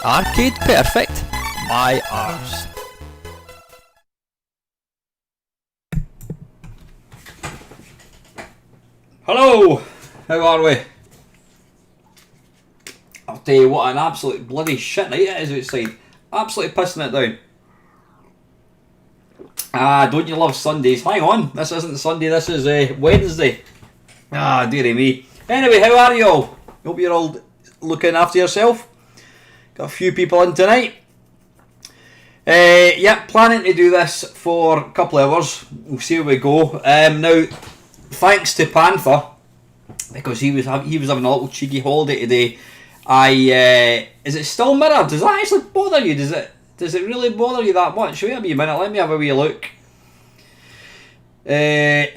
Arcade Perfect by Arse. Hello! How are we? I'll tell you what, an absolute bloody shit night it is outside. Absolutely pissing it down. Ah, don't you love Sundays? Hang on, this isn't Sunday, this is Wednesday. Ah, dearie me. Anyway, how are you all? Hope you're all looking after yourself. Got a few people in tonight. Yep, planning to do this for a couple of hours. We'll see how we go. Now, thanks to Panther, because he was having a little cheeky holiday today. Is it still mirrored? Does that actually bother you? Does it really bother you that much? Wait a wee minute. Let me have a wee look. I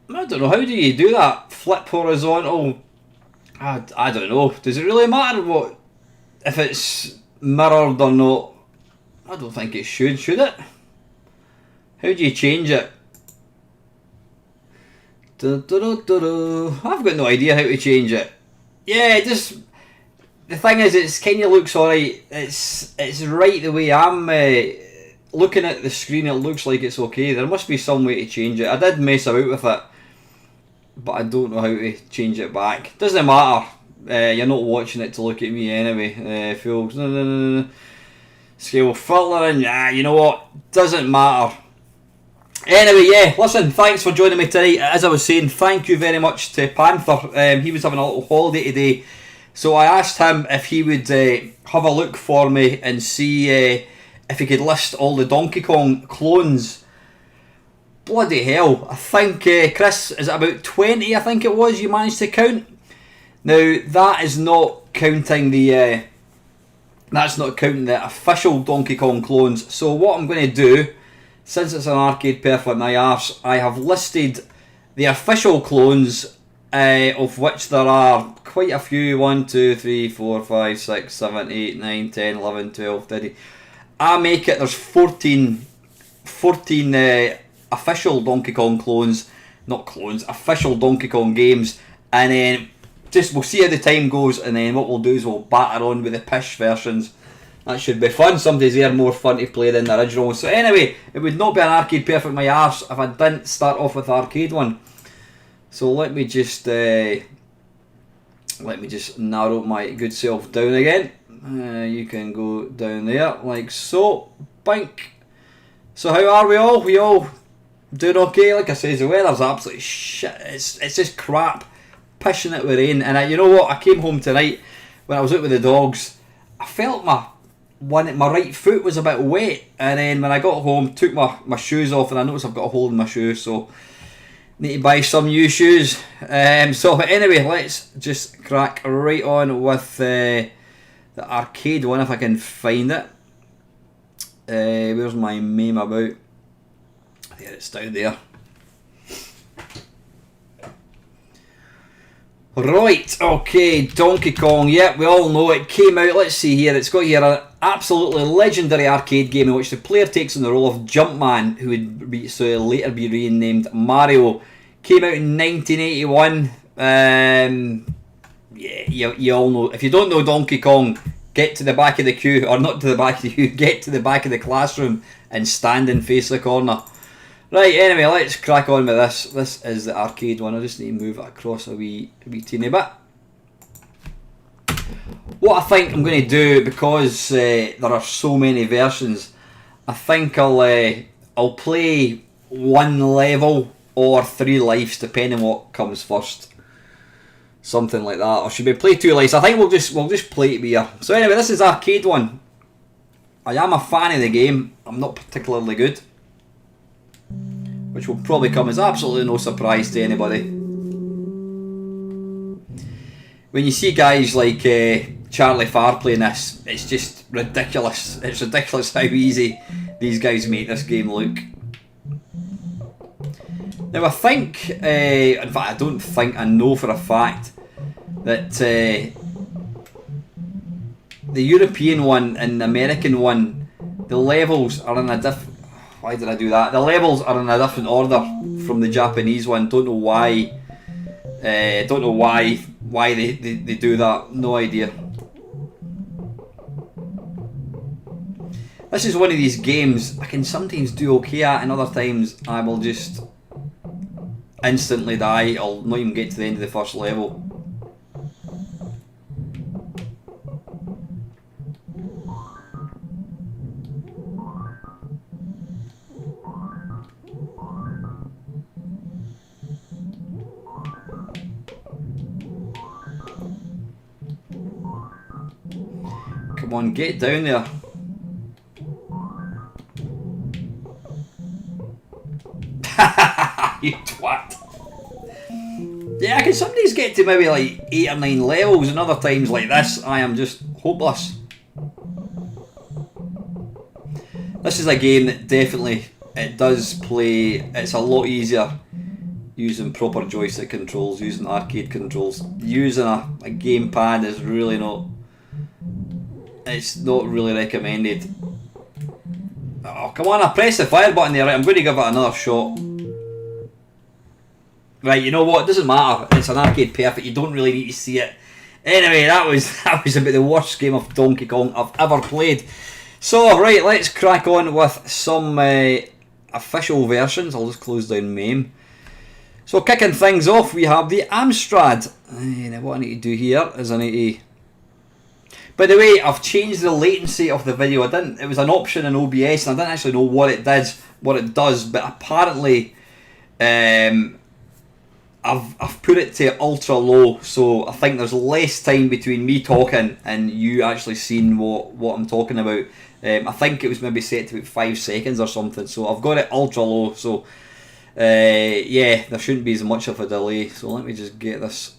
don't know. How do you do that? Flip horizontal. I don't know. Does it really matter what if it's mirrored or not? I don't think it should it? How do you change it? I've got no idea how to change it. Yeah, just the thing is, it's kind of looks alright. It's right the way I'm looking at the screen. It looks like it's okay. There must be some way to change it. I did mess about with it, but I don't know how to change it back. Doesn't matter. You're not watching it to look at me anyway. Folks. No. Scale filtering. You know what? Doesn't matter. Anyway, yeah, listen, thanks for joining me tonight. As I was saying, thank you very much to Panther. He was having a little holiday today, so I asked him if he would have a look for me and see if he could list all the Donkey Kong clones. Bloody hell, I think, Chris, is it about 20, I think it was, you managed to count? Now, that is not counting the official Donkey Kong clones, so what I'm going to do, since it's an Arcade Perfect my arse, I have listed the official clones, of which there are quite a few. 1, 2, 3, 4, 5, 6, 7, 8, 9, 10, 11, 12, 13. I make it, there's 14 official Donkey Kong clones, not clones, official Donkey Kong games, and then we'll see how the time goes, and then what we'll do is we'll batter on with the pish versions. That should be fun. Somebody's there more fun to play than the original. So anyway, it would not be an Arcade Perfect my arse if I didn't start off with the arcade one. So let me just narrow my good self down again. You can go down there like so. Bink. So how are we all? We all doing okay? Like I says, the weather's absolutely shit. It's just crap, pissing it with rain. And you know what? I came home tonight when I was out with the dogs. I felt my right foot was a bit wet, and then when I got home, took my shoes off, and I noticed I've got a hole in my shoe, so need to buy some new shoes. So anyway, let's just crack right on with the arcade one if I can find it. Where's my meme about? There, it's down there. Right, okay, Donkey Kong. Yep, we all know it came out. Let's see here. It's got here an absolutely legendary arcade game in which the player takes on the role of Jumpman, who would later be renamed Mario. Came out in 1981. Yeah, you all know. If you don't know Donkey Kong, get to the back of the queue, or not to the back of the queue, get to the back of the classroom and stand and face the corner. Right, anyway, let's crack on with this. This is the arcade one. I just need to move it across a wee teeny bit. What I think I'm going to do, because there are so many versions, I think I'll play one level or 3 lives, depending what comes first. Something like that. Or should we play 2 lives? I think we'll just play it here. So anyway, this is arcade one. I am a fan of the game. I'm not particularly good, which will probably come as absolutely no surprise to anybody. When you see guys like Charlie Farr playing this, it's just ridiculous. It's ridiculous how easy these guys make this game look. Now I think, in fact I don't think, I know for a fact that the European one and the American one, the levels are in a different... Why did I do that? The levels are in a different order from the Japanese one. Don't know why. Don't know why they do that. No idea. This is one of these games I can sometimes do okay at, and other times I will just instantly die. I'll not even get to the end of the first level. Come on, get down there. You twat. Yeah, I can some days get to maybe like 8 or 9 levels, and other times like this I am just hopeless. This is a game that definitely, it does play, it's a lot easier using proper joystick controls, using arcade controls. Using a gamepad is really not, it's not really recommended. Oh, come on, I pressed the fire button there. Right, I'm going to give it another shot. Right, you know what? It doesn't matter. It's an arcade perfect. You don't really need to see it. Anyway, that was about the worst game of Donkey Kong I've ever played. So, right, let's crack on with some official versions. I'll just close down MAME. So, kicking things off, we have the Amstrad. Now, what I need to do here is I need to... By the way, I've changed the latency of the video. It was an option in OBS, and I didn't actually know what it does, but apparently I've put it to ultra low, so I think there's less time between me talking and you actually seeing what I'm talking about. I think it was maybe set to about 5 seconds or something, so I've got it ultra low, so yeah, there shouldn't be as much of a delay. So let me just get this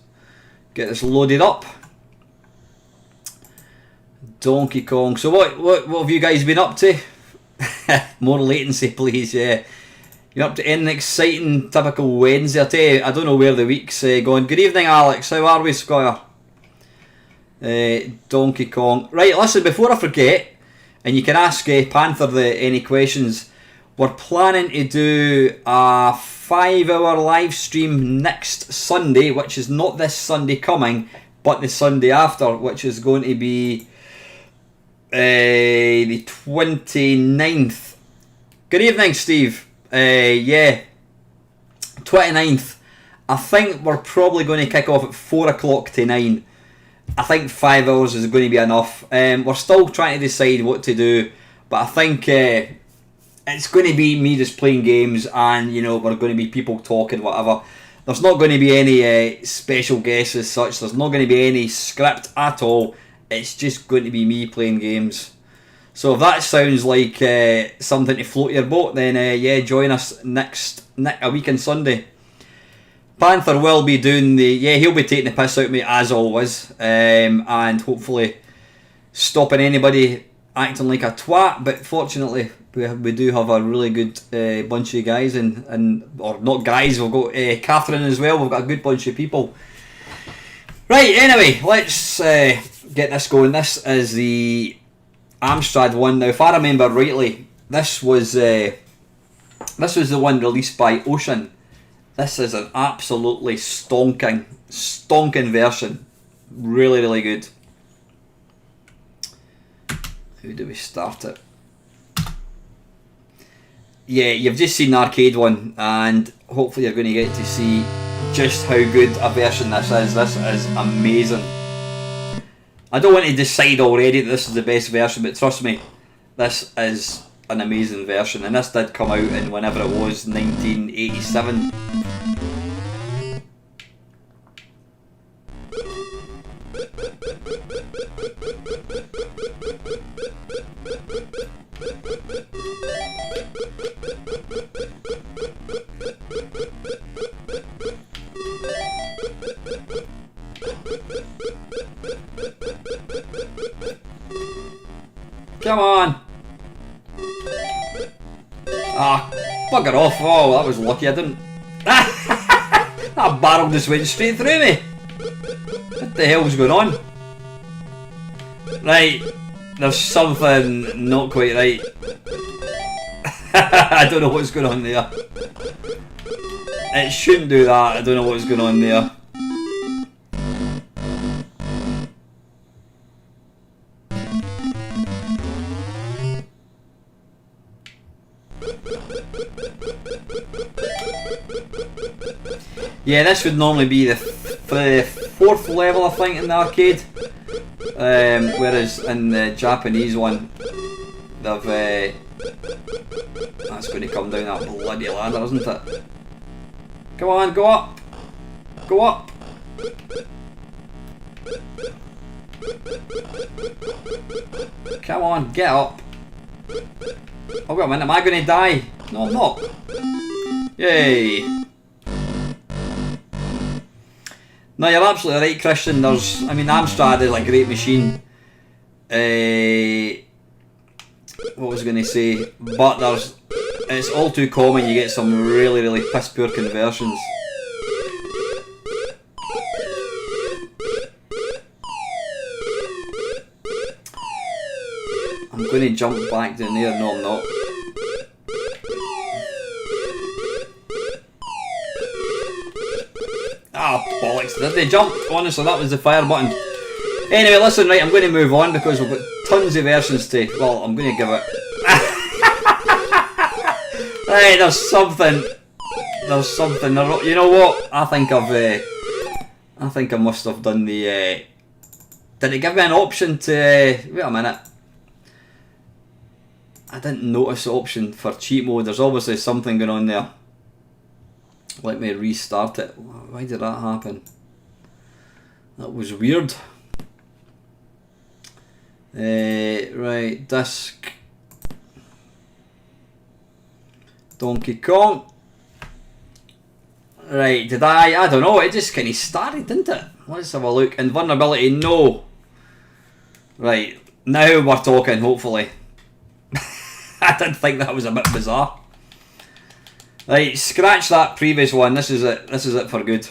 loaded up. Donkey Kong. So what have you guys been up to? More latency, please. Yeah, you're up to anything exciting? Typical Wednesday. I tell you, I don't know where the week's gone. Good evening, Alex. How are we, Squire? Donkey Kong. Right, listen, before I forget, and you can ask Panther any questions. We're planning to do a 5-hour live stream next Sunday, which is not this Sunday coming, but the Sunday after, which is going to be the 29th. Good evening, Steve. Yeah, 29th I think we're probably going to kick off at 4 o'clock to 9. I think 5 hours is going to be enough. We're still trying to decide what to do, but I think it's going to be me just playing games, and we're going to be people talking, whatever. There's not going to be any special guests as such. There's not going to be any script at all. It's just going to be me playing games. So if that sounds like something to float your boat, then join us a week on Sunday. Panther will be doing he'll be taking the piss out of me as always, and hopefully stopping anybody acting like a twat. But fortunately, we do have a really good bunch of guys, or not guys. We've got Catherine as well. We've got a good bunch of people. Right. Anyway, let's get this going. This is the Amstrad one. Now, if I remember rightly, this was the one released by Ocean. This is an absolutely stonking version. Really, really good. Who do we start it? Yeah, you've just seen the arcade one, and hopefully you're going to get to see just how good a version this is. This is amazing. I don't want to decide already that this is the best version, but trust me, this is an amazing version, and this did come out in whenever it was, 1987. Come on! Ah, bugger off. Oh, that was lucky I didn't. That barrel just went straight through me. What the hell's going on? Right, there's something not quite right. I don't know what's going on there. It shouldn't do that. I don't know what's going on there. Yeah, this would normally be the fourth level, I think, in the arcade. Whereas in the Japanese one, they've that's going to come down that bloody ladder, isn't it? Come on, go up! Go up! Come on, get up! Oh, wait a minute, am I going to die? No, I'm not. Yay! No, you're absolutely right, Christian. Amstrad is a great machine. What was I going to say? But it's all too common. You get some really, really piss poor conversions. I'm going to jump back down there. No, I'm not. Ah, bollocks. Did they jump? Honestly, that was the fire button. Anyway, listen, right, I'm going to move on because we've got tons of versions to... Well, I'm going to give it... Right, there's something... You know what? I think I must have done the... Did it give me an option to... Wait a minute. I didn't notice the option for cheat mode. There's obviously something going on there. Let me restart it. Why did that happen? That was weird. Right, disc. Donkey Kong. Right, did I don't know, it just kind of started, didn't it? Let's have a look. Invulnerability, no. Right, now we're talking, hopefully. I did think that was a bit bizarre. Right, scratch that previous one. This is it. This is it for good.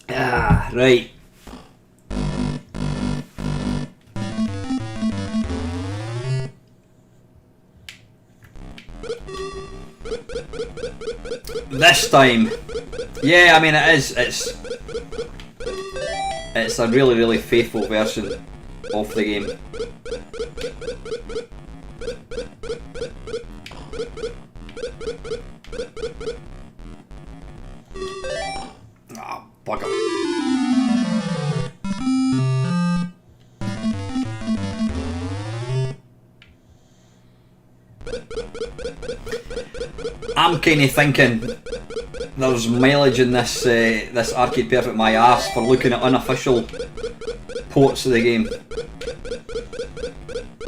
Ah, right. this time. Yeah, I mean it is. It's a really, really faithful version of the game. Ah, bugger. I'm kind of thinking there's mileage in this this Arcade Perfect My Arse for looking at unofficial ports of the game.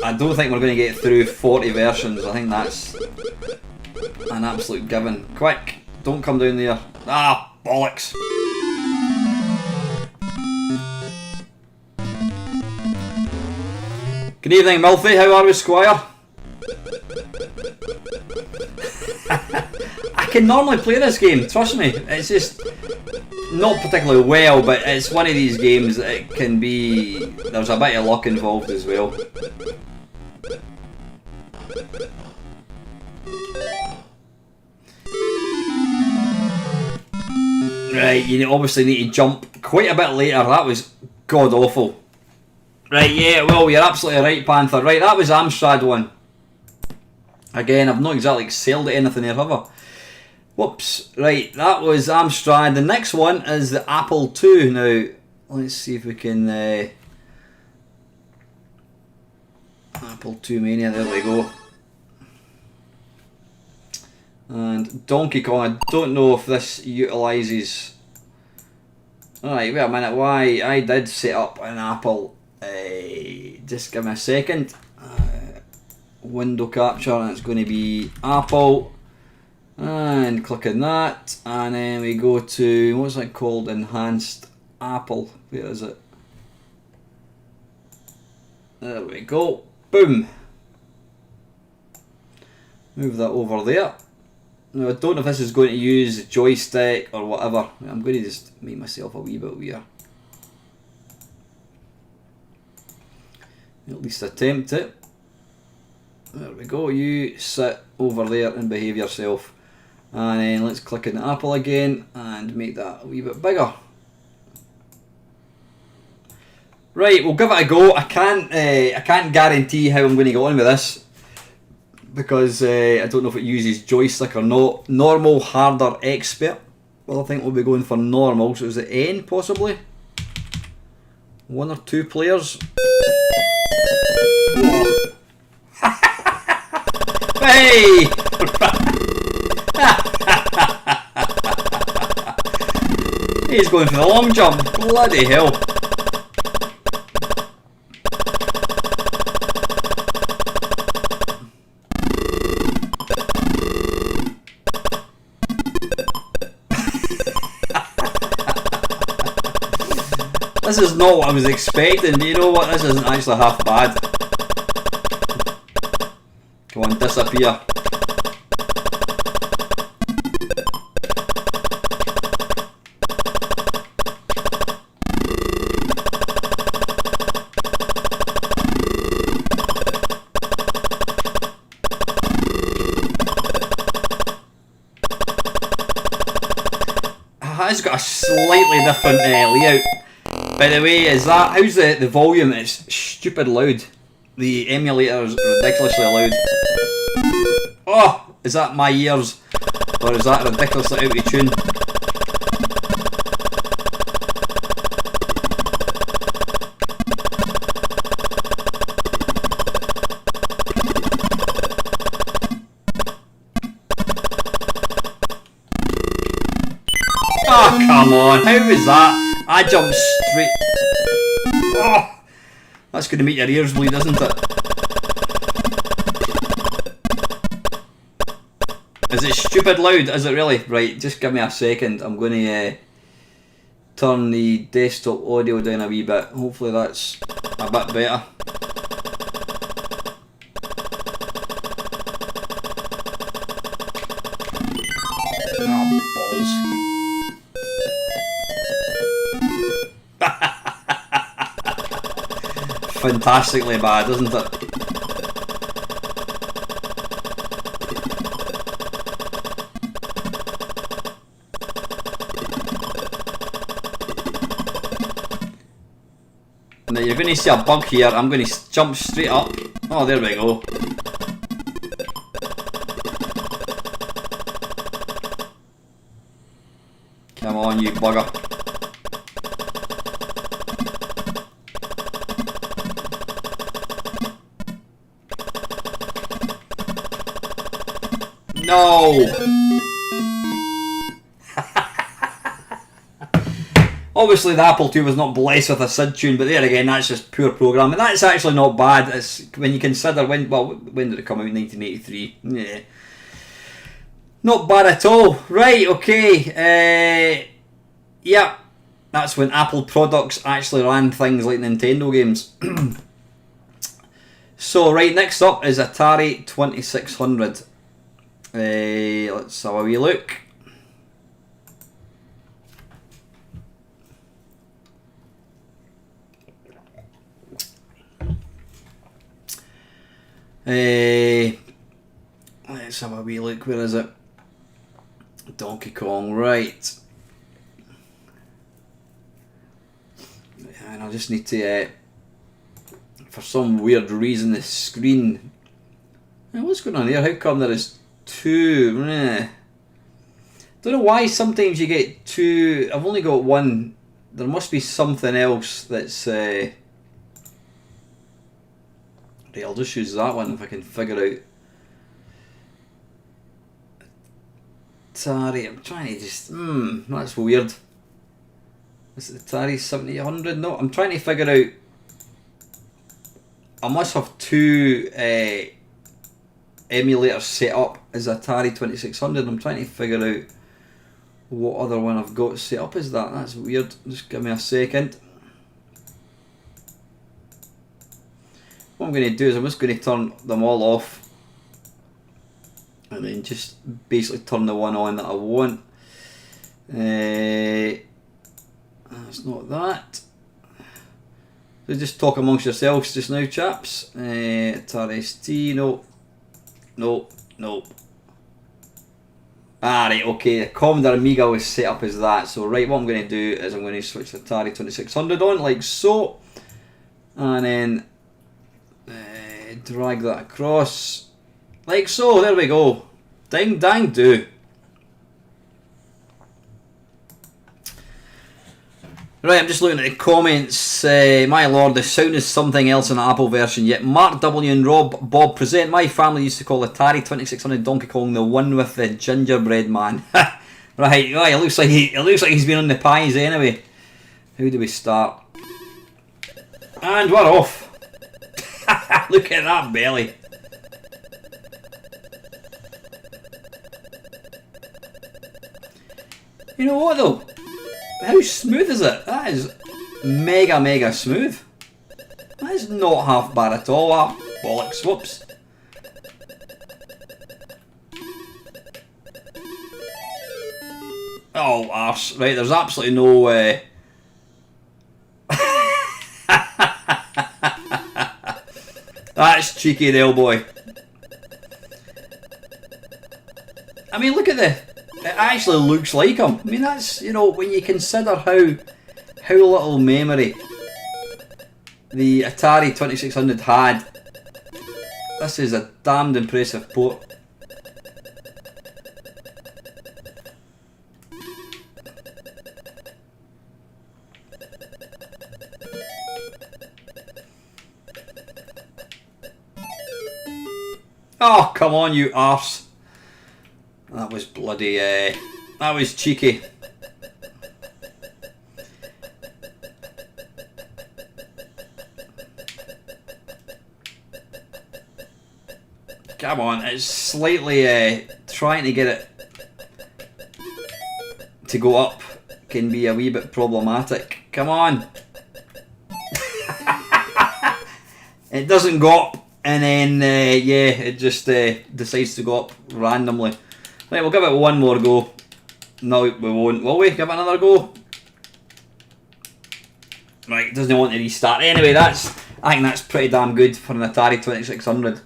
I don't think we're going to get through 40 versions. I think that's an absolute given. Quick, don't come down there. Ah, bollocks. Good evening, Milfy. How are we, Squire? I can normally play this game, trust me. It's just not particularly well, but it's one of these games that it can be. There's a bit of luck involved as well. Right, you obviously need to jump quite a bit later. That was god awful. Right, yeah, well, you're absolutely right, Panther. Right, that was Amstrad one. Again, I've not exactly excelled at anything here, have I? Whoops. Right, that was Amstrad. The next one is the Apple II. Now, let's see if we can... Apple II Mania, there we go. And Donkey Kong, I don't know if this utilises... Alright, wait a minute, why? I did set up an Apple... just give me a second. Window capture, and it's going to be Apple. And click on that. And then we go to, what's that called? Enhanced Apple. Where is it? There we go. Boom. Move that over there. Now I don't know if this is going to use joystick or whatever. I'm going to just make myself a wee bit weird. At least attempt it. There we go. You sit over there and behave yourself. And then let's click on the Apple again and make that a wee bit bigger. Right, we'll give it a go. I can't guarantee how I'm going to get on with this because I don't know if it uses joystick or not. Normal, harder, expert. Well, I think we'll be going for normal. So is it N possibly? 1 or 2 players. Hey! He's going for the long jump. Bloody hell. This is not what I was expecting, but you know what? This isn't actually half bad. Come on, disappear. It's got a slightly different layout. By the way, is that how's the volume? It's stupid loud. The emulator is ridiculously loud. Oh, is that my ears, or is that ridiculously out of tune? Oh, come on, how was that? I jumped straight. Oh, that's going to make your ears bleed, isn't it? Is it stupid loud? Is it really? Right, just give me a second. I'm going to turn the desktop audio down a wee bit. Hopefully that's a bit better. Oh, balls. Fantastically bad, isn't it? Now you're going to see a bug here. I'm going to jump straight up. Oh, there we go. Come on, you bugger. No! Obviously the Apple II was not blessed with a SID tune, but there again, that's just pure programming. That's actually not bad. It's, when you consider when did it come out? 1983. Yeah. Not bad at all. Right, okay. Yeah, that's when Apple products actually ran things like Nintendo games. So, right, next up is Atari 2600. Let's have a wee look. Let's have a wee look. Where is it? Donkey Kong, right. And I just need to, for some weird reason, the screen. What's going on here? How come there is two? Don't know why sometimes you get two. I've only got one. There must be something else that's. Right, I'll just use that one if I can figure out. Atari, I'm trying to just. That's weird. Is it Atari 7800? No, I'm trying to figure out. I must have two emulators set up as Atari 2600. I'm trying to figure out what other one I've got set up as that. That's weird. Just give me a second. What I'm going to do is I'm just going to turn them all off. And then just basically turn the one on that I want. That's not that. So just talk amongst yourselves just now, chaps. Atari ST, no. Right, okay, the Commodore Amiga was set up as that. So right, what I'm going to do is I'm going to switch the Atari 2600 on, like so. And then drag that across. Like so, there we go. Ding dang do. Right, I'm just looking at the comments. My lord, the sound is something else in the Apple version. Yet Mark W and Bob present. My family used to call Atari 2600 Donkey Kong the one with the gingerbread man. Right, well, it looks like he's been on the pies anyway. How do we start? And we're off. Look at that belly. You know what though? How smooth is it? That is mega smooth. That is not half bad at all. Ah, bollocks, whoops. Oh, arse. Right, there's absolutely no... That's cheeky there, boy. I mean, look at the... It actually looks like him. I mean, that's, you know, when you consider how little memory the Atari 2600 had, this is a damned impressive port. Oh, come on, you arse. That was bloody, that was cheeky. Come on, it's slightly, trying to get it to go up can be a wee bit problematic. Come on. It doesn't go up, and then, yeah, it just decides to go up randomly. Right, we'll give it one more go. No, we won't, will we? Give it another go. Right, doesn't want to restart. Anyway, I think that's pretty damn good for an Atari 2600.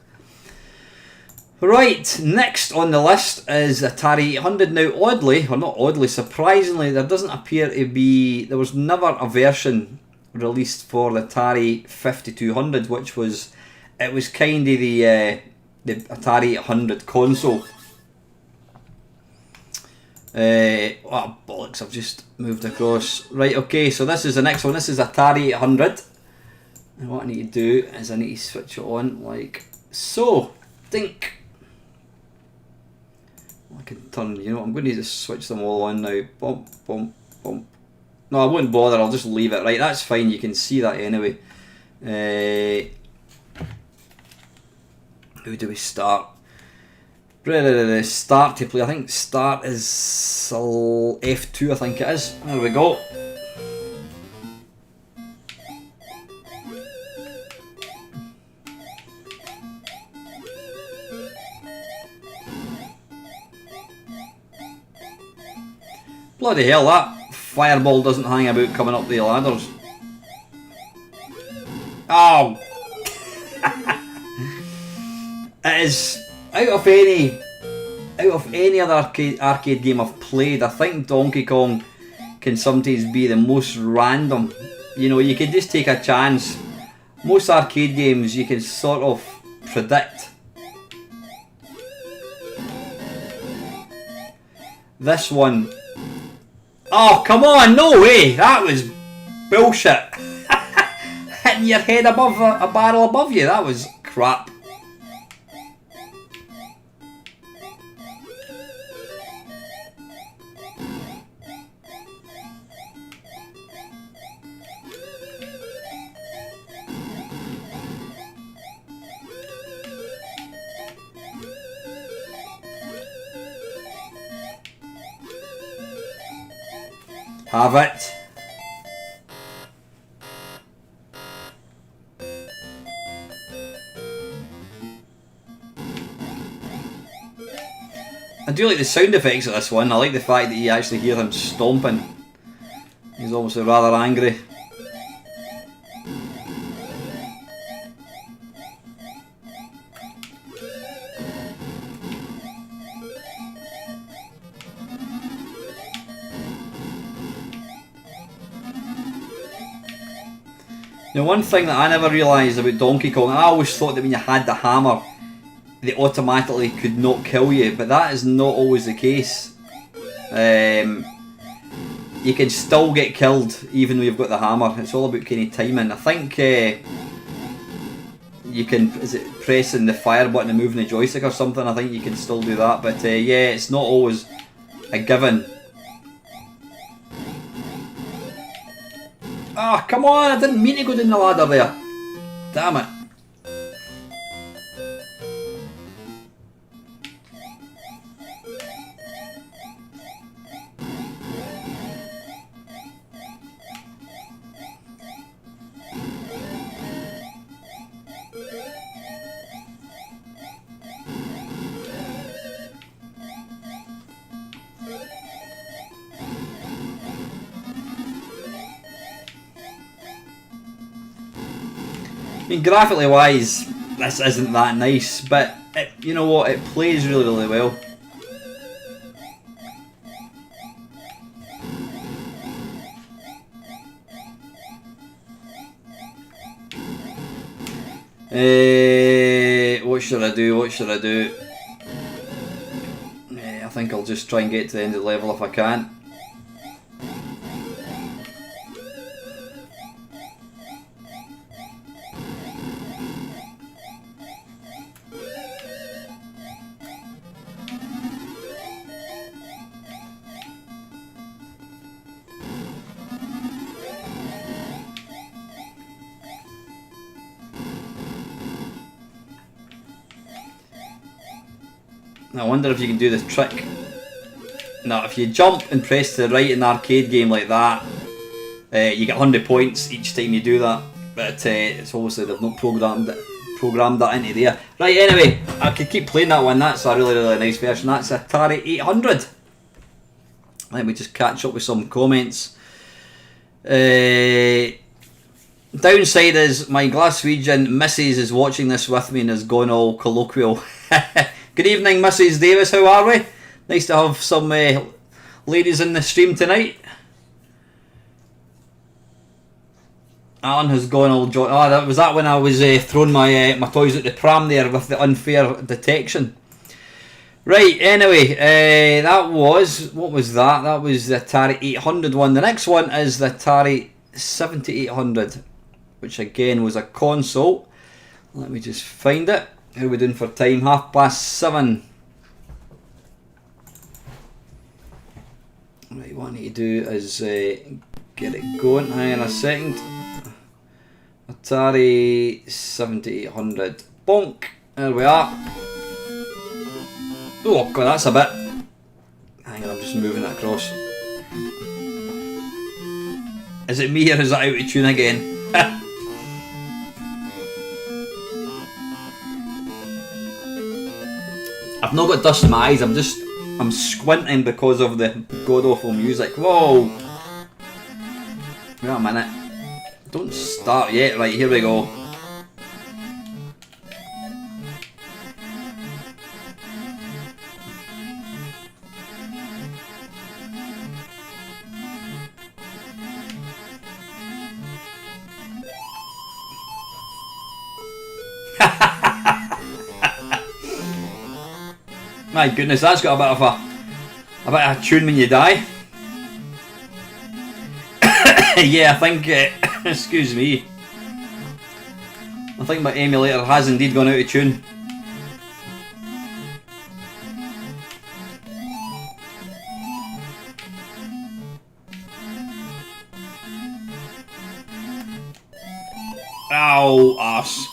Right, next on the list is Atari 800. Now, oddly, or not oddly, surprisingly, there doesn't appear to be... There was never a version released for the Atari 5200, which was kind of the Atari 800 console. Oh bollocks! I've just moved across. Right, okay. So this is the next one. This is Atari 800, and what I need to do is I need to switch it on like so. Dink. I can turn. You know, I'm going to just switch them all on now. Bump, bump, bump. No, I won't bother. I'll just leave it. Right, that's fine. You can see that anyway. Who do we start? Start to play. I think start is F2. I think it is. There we go. Bloody hell, that fireball doesn't hang about coming up the ladders. Oh! It is out of any other arcade game I've played. I think Donkey Kong can sometimes be the most random. You know, you can just take a chance. Most arcade games you can sort of predict. This one. Oh, come on, no way! That was bullshit. Hitting your head above a barrel above you, that was crap. Have it. I do like the sound effects of this one. I like the fact that you actually hear him stomping. He's obviously rather angry. Now, one thing that I never realised about Donkey Kong, I always thought that when you had the hammer, they automatically could not kill you, but that is not always the case. You can still get killed even though you've got the hammer. It's all about kind of timing. I think you can, is it pressing the fire button and moving the joystick or something? I think you can still do that, but yeah, it's not always a given. Ah, oh, come on, I didn't mean to go down the ladder there. Damn it. I mean, graphically wise, this isn't that nice, but you know what, it plays really, really well. What should I do? What should I do? I think I'll just try and get to the end of the level if I can. I wonder if you can do this trick. Now, if you jump and press to the right in an arcade game like that, you get 100 points each time you do that. But it's obviously they've not programmed that into there. Right, anyway, I could keep playing that one. That's a really, really nice version. That's Atari 800. Let me just catch up with some comments. Downside is my Glaswegian Mrs. is watching this with me and has gone all colloquial. Good evening, Mrs. Davis, how are we? Nice to have some ladies in the stream tonight. Alan has gone all John. Oh, that was that when I was throwing my my toys at the pram there with the unfair detection. Right. Anyway, that was what was that? That was the Atari 800 one. The next one is the Atari 7800, which again was a console. Let me just find it. How are we doing for time? 7:30. Right. What I need to do is get it going. Hang on a second. Atari 7800. Bonk. There we are. Oh god, that's a bit. Hang on, I'm just moving it across. Is it me or is that out of tune again? I've not got dust in my eyes, I'm squinting because of the god awful music. Whoa! Wait a minute. Don't start yet. Right, here we go. My goodness, that's got a bit of a tune when you die. Yeah, I think. Excuse me. I think my emulator has indeed gone out of tune. Ow, arse.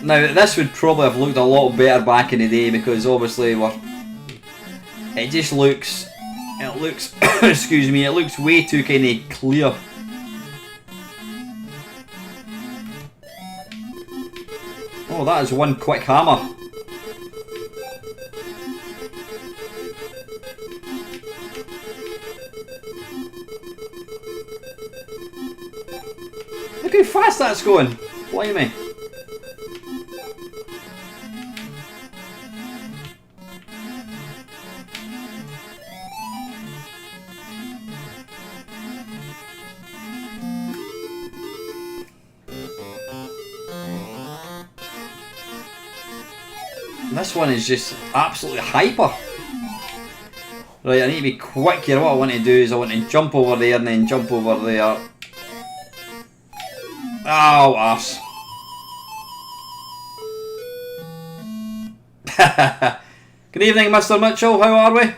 Now this would probably have looked a lot better back in the day because obviously it just looks, excuse me, it looks way too kind of clear. Oh, that is one quick hammer. Look how fast that's going. Blimey. This one is just absolutely hyper. Right, I need to be quick here. What I want to do is I want to jump over there and then jump over there. Ow, arse. Good evening, Mr. Mitchell. How are we?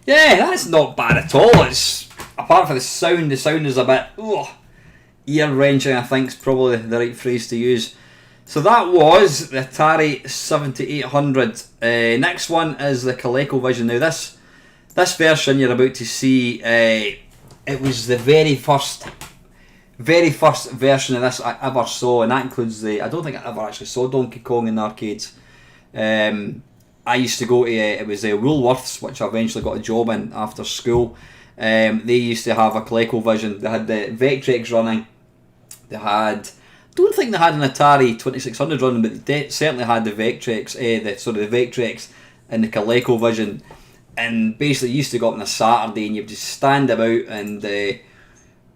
Yeah, that's not bad at all. It's apart from the sound is a bit ear wrenching. I think is probably the right phrase to use. So that was the Atari 7800. Next one is the ColecoVision. Now this version you're about to see, it was the very first version of this I ever saw, and that includes I don't think I ever actually saw Donkey Kong in the arcades. I used to go to it was Woolworths, which I eventually got a job in after school. They used to have a ColecoVision. They had the Vectrex running. They had. Don't think they had an Atari 2600 running, but they certainly had the Vectrex, the Vectrex and the ColecoVision. And basically, you used to go up on a Saturday and you would just stand about and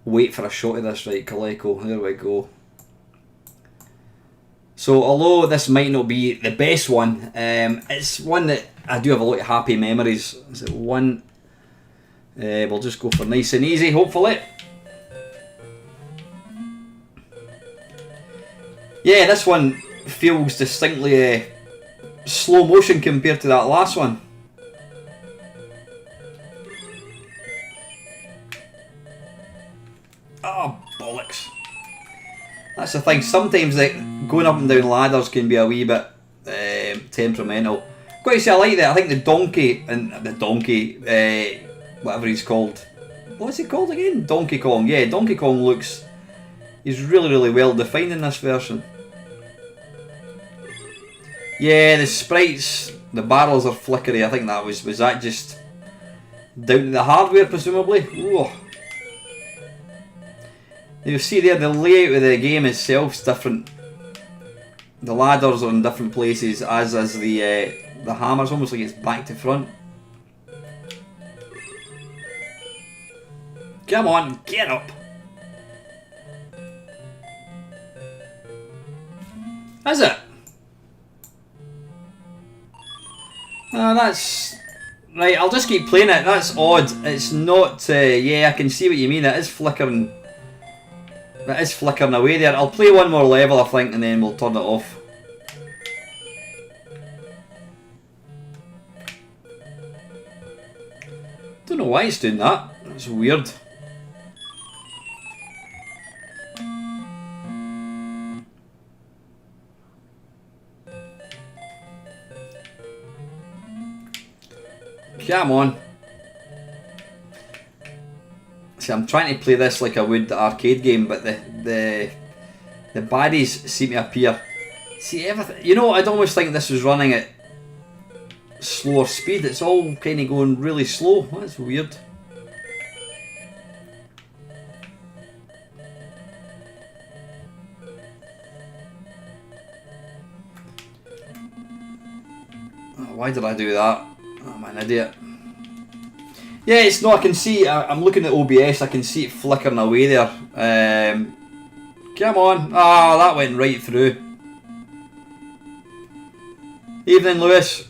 wait for a shot of this. Right, Coleco, there we go. So, although this might not be the best one, it's one that I do have a lot of happy memories. Is it one? We'll just go for nice and easy, hopefully. Yeah, this one feels distinctly slow motion compared to that last one. Oh, bollocks. That's the thing, sometimes going up and down ladders can be a wee bit temperamental. I've got to say I like that. I think the donkey, whatever he's called. What's he called again? Donkey Kong. Yeah, Donkey Kong looks... He's really, really well defined in this version. Yeah, the sprites, the barrels are flickery. I think that was that just down to the hardware, presumably? Ooh. You'll see there the layout of the game itself's different. The ladders are in different places, as is the hammers, almost like it's back to front. Come on, get up! Is it? That's... Right, I'll just keep playing it. That's odd. It's not... yeah, I can see what you mean. It is flickering... It is flickering away there. I'll play one more level, I think, and then we'll turn it off. Don't know why it's doing that. It's weird. Come on. See, I'm trying to play this like I would the arcade game, but the baddies seem to appear. See, everything. You know, I'd almost think this was running at slower speed. It's all kind of going really slow. That's weird. Oh, why did I do that? I'm an idiot. Yeah, it's no. I can see. I'm looking at OBS. I can see it flickering away there. Come on! Ah, that went right through. Evening, Lewis.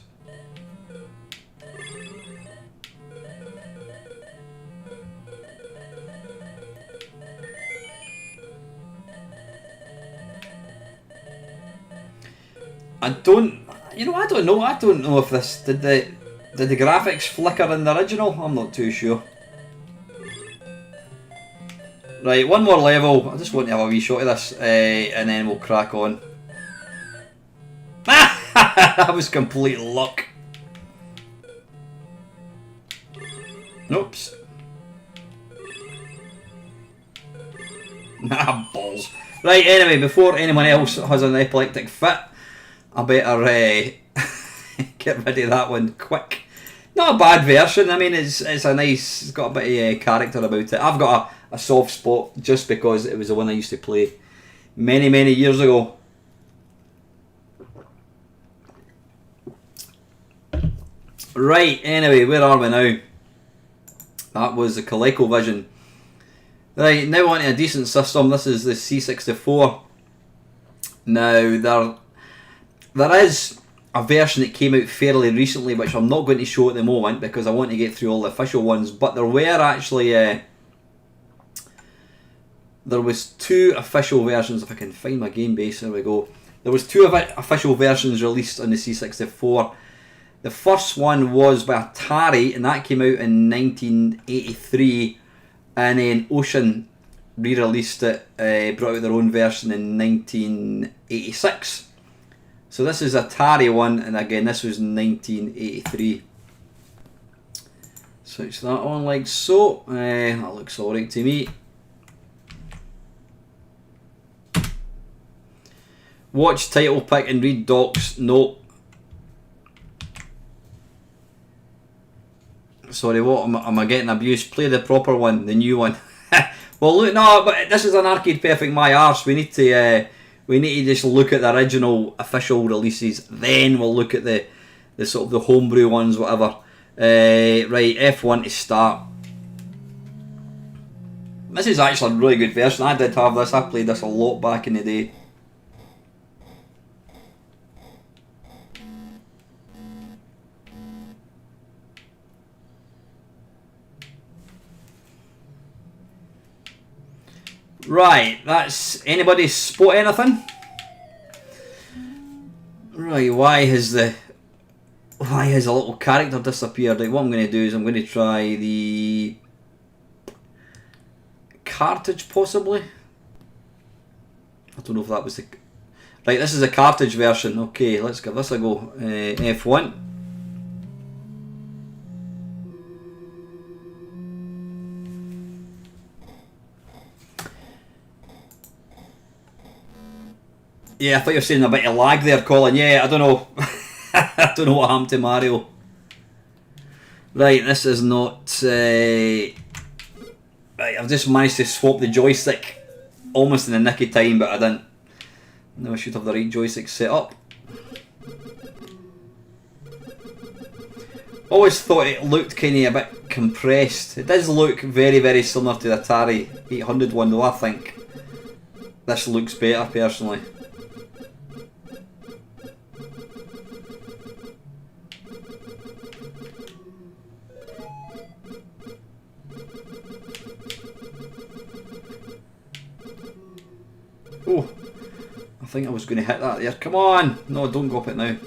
I don't. You know, I don't know. I don't know if this did the graphics flicker in the original. I'm not too sure. Right, one more level. I just want to have a wee shot of this, and then we'll crack on. That was complete luck. Oops. Nah, balls. Right, anyway, before anyone else has an epileptic fit, I better get rid of that one quick. Not a bad version. I mean, it's a nice. It's got a bit of character about it. I've got a soft spot just because it was the one I used to play many years ago. Right. Anyway, where are we now? That was the ColecoVision. Right, now on to a decent system. This is the C64. Now there is a version that came out fairly recently, which I'm not going to show at the moment because I want to get through all the official ones. But there were actually there was two official versions. If I can find my game base, there we go. There was two official versions released on the C64. The first one was by Atari, and that came out in 1983. And then Ocean re-released it, brought out their own version in 1986. So this is Atari one, and again this was 1983. Switch that on like so. That looks alright to me. Watch title pick and read docs. No. Sorry, what am I getting abused? Play the proper one, the new one. Well, look, no, but this is an Arcade Perfect My Arse. We need to just look at the original official releases. Then we'll look at the sort of the homebrew ones, whatever. Right, F1 to start. This is actually a really good version. I did have this. I played this a lot back in the day. Right, that's... Anybody spot anything? Right, why has a little character disappeared? Like, what I'm going to do is I'm going to try the cartridge, possibly. I don't know if that was the... Right, this is a cartridge version. Okay, let's give this a go. F1. Yeah, I thought you were saying a bit of lag there, Colin. Yeah, I don't know. I don't know what happened to Mario. Right, this is not... Right, I've just managed to swap the joystick almost in the nick of time, but I didn't. Now I should have the right joystick set up. Always thought it looked kind of a bit compressed. It does look very, very similar to the Atari 800 one, though I think this looks better personally. Oh, I think I was going to hit that there. Come on! No, don't go up it now.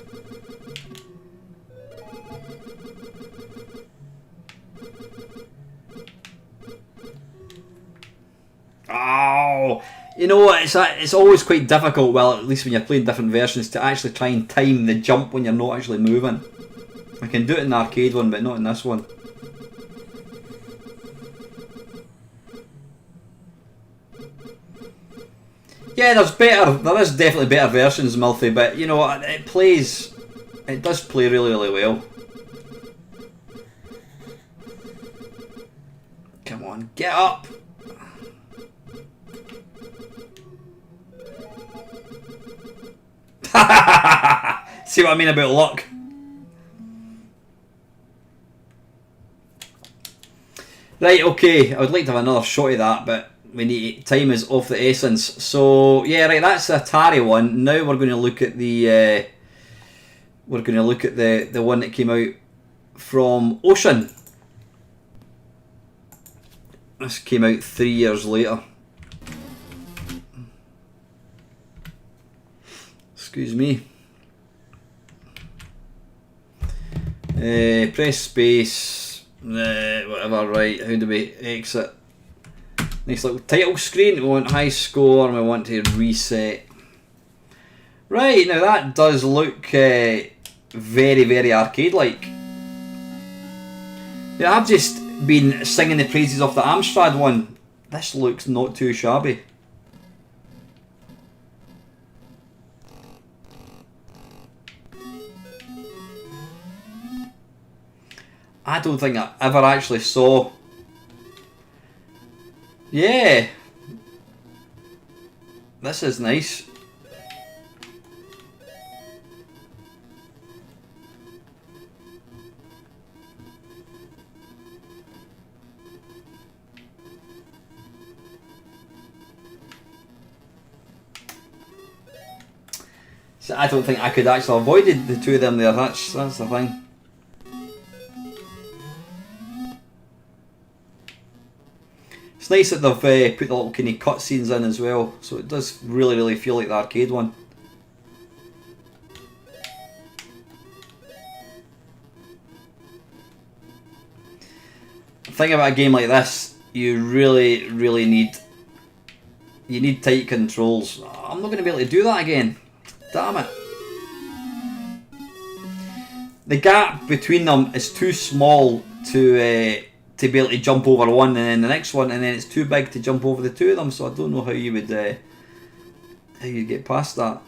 Oh! You know, it's always quite difficult, well, at least when you're playing different versions, to actually try and time the jump when you're not actually moving. I can do it in the arcade one, but not in this one. Yeah, there is definitely better versions, Milfy, but you know, it does play really, really well. Come on, get up! See what I mean about luck? Right, okay, I would like to have another shot of that, but we need time is of the essence. So yeah, right, that's the Atari one. Now we're going to look at the the one that came out from Ocean. This came out 3 years later. Excuse me. Press space. Whatever. Right. How do we exit? Nice little title screen. We want high score and we want to reset. Right, now that does look very, very arcade-like. Yeah, I've just been singing the praises of the Amstrad one. This looks not too shabby. I don't think I ever actually saw. Yeah, this is nice. So I don't think I could actually avoid the two of them there. That's the thing. It's nice that they've put the little kind of cutscenes in as well, so it does really feel like the arcade one. The thing about a game like this, you really need tight controls. I'm not going to be able to do that again. Damn it. The gap between them is too small to be able to jump over one and then the next one, and then it's too big to jump over the two of them, so I don't know how you would how you get past that.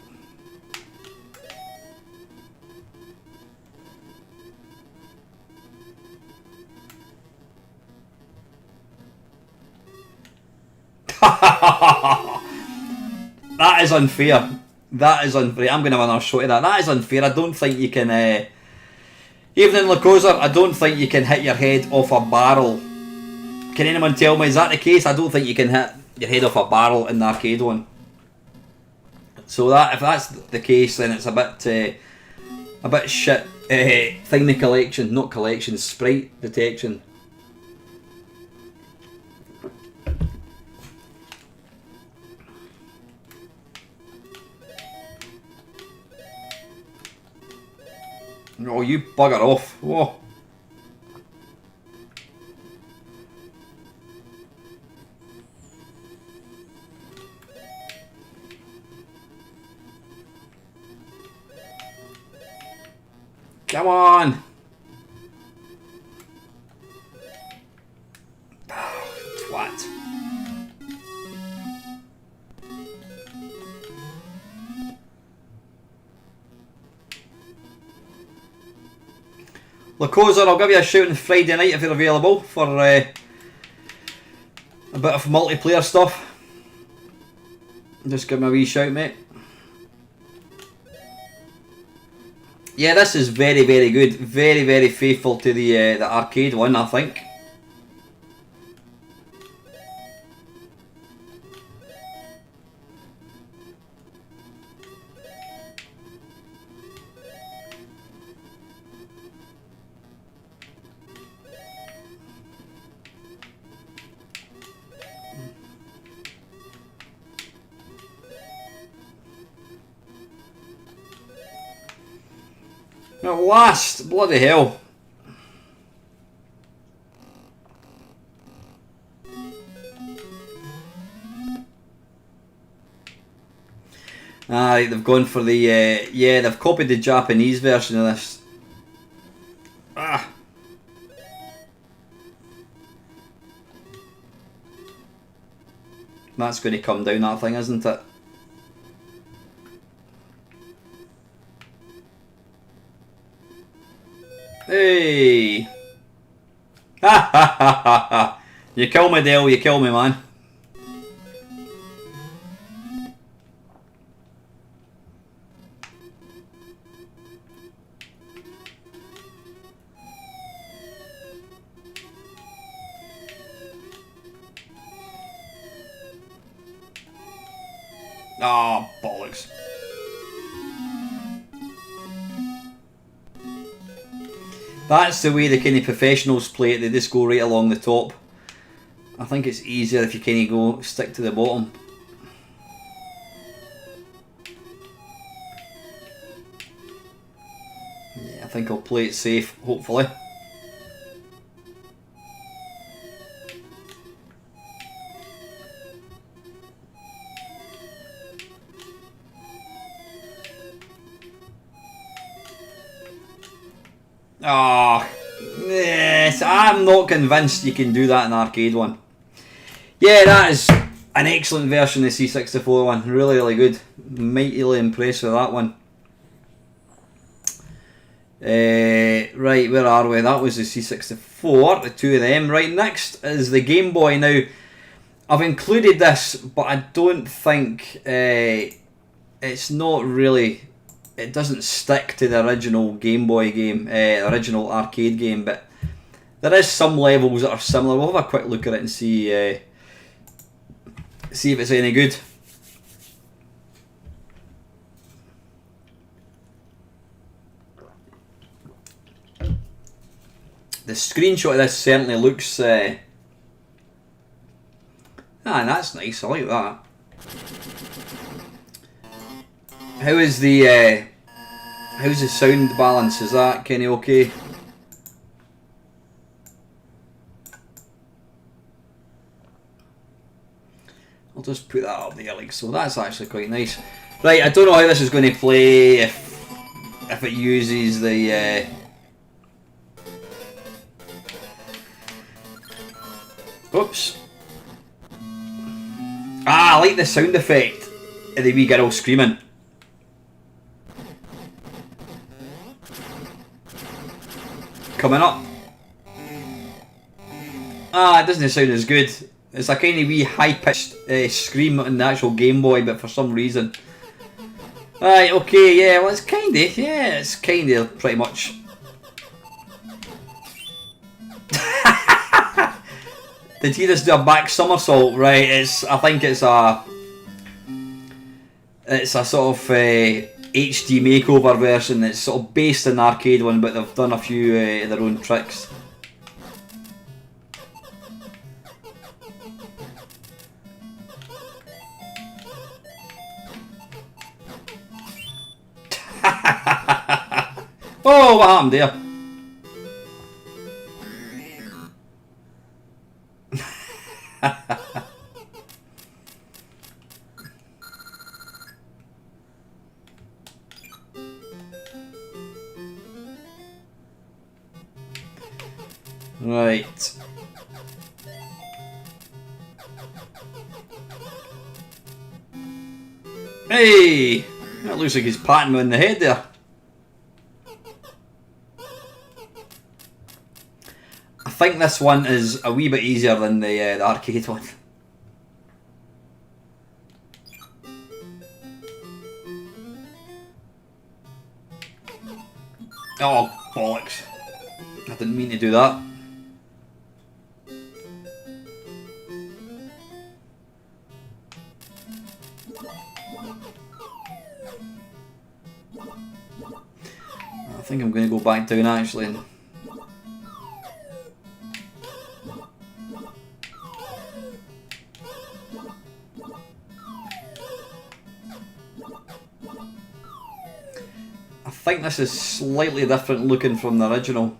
That is unfair. That is unfair. I'm going to have another shot of that. That is unfair. I don't think you can even in Lacosa, I don't think you can hit your head off a barrel. Can anyone tell me, is that the case? I don't think you can hit your head off a barrel in the arcade one. So that, if that's the case, then it's a bit shit. Thing the collection, not collection, sprite detection. Oh, you bugger off. Whoa. Come on. Oh, twat. Lacosa, I'll give you a shout on Friday night if you're available for a bit of multiplayer stuff. Just give me a wee shout, mate. Yeah, this is very, very good. Very, very faithful to the arcade one, I think. At last, bloody hell. Aye, they've gone for the, yeah, they've copied the Japanese version of this. Ah. That's going to come down, that thing, isn't it? Hey! Ha ha ha ha ha! You kill me, Dale, you kill me, man. Oh, bollocks. That's the way the kind of professionals play it, they just go right along the top. I think it's easier if you kind of go stick to the bottom. Yeah, I think I'll play it safe, hopefully. Oh, yes, I'm not convinced you can do that in an arcade one. Yeah, that is an excellent version of the C64 one. Really, really good. Mightily impressed with that one. Right, where are we? That was the C64, the two of them. Right, next is the Game Boy. Now, I've included this, but I don't think it's not really... It doesn't stick to the original Game Boy game, original arcade game, but there is some levels that are similar. We'll have a quick look at it and see if it's any good. The screenshot of this certainly looks... ah, that's nice, I like that. How is the how's the sound balance? Is that kind of okay? I'll just put that up there like so. That's actually quite nice. Right, I don't know how this is going to play if it uses the oops. Ah, I like the sound effect of the wee girl screaming. Coming up. Ah, it doesn't sound as good. It's a kind of wee high-pitched scream on the actual Game Boy, but for some reason. Right, okay, yeah, well it's kind of, yeah, it's kind of pretty much. Did he just do a back somersault? Right, I think it's a sort of HD makeover version. It's sort of based on the arcade one, but they've done a few of their own tricks. Oh, what happened there? Right. Hey! That looks like he's patting me on the head there. I think this one is a wee bit easier than the arcade one. Oh, bollocks. I didn't mean to do that. I think I'm going to go back down actually. I think this is slightly different looking from the original.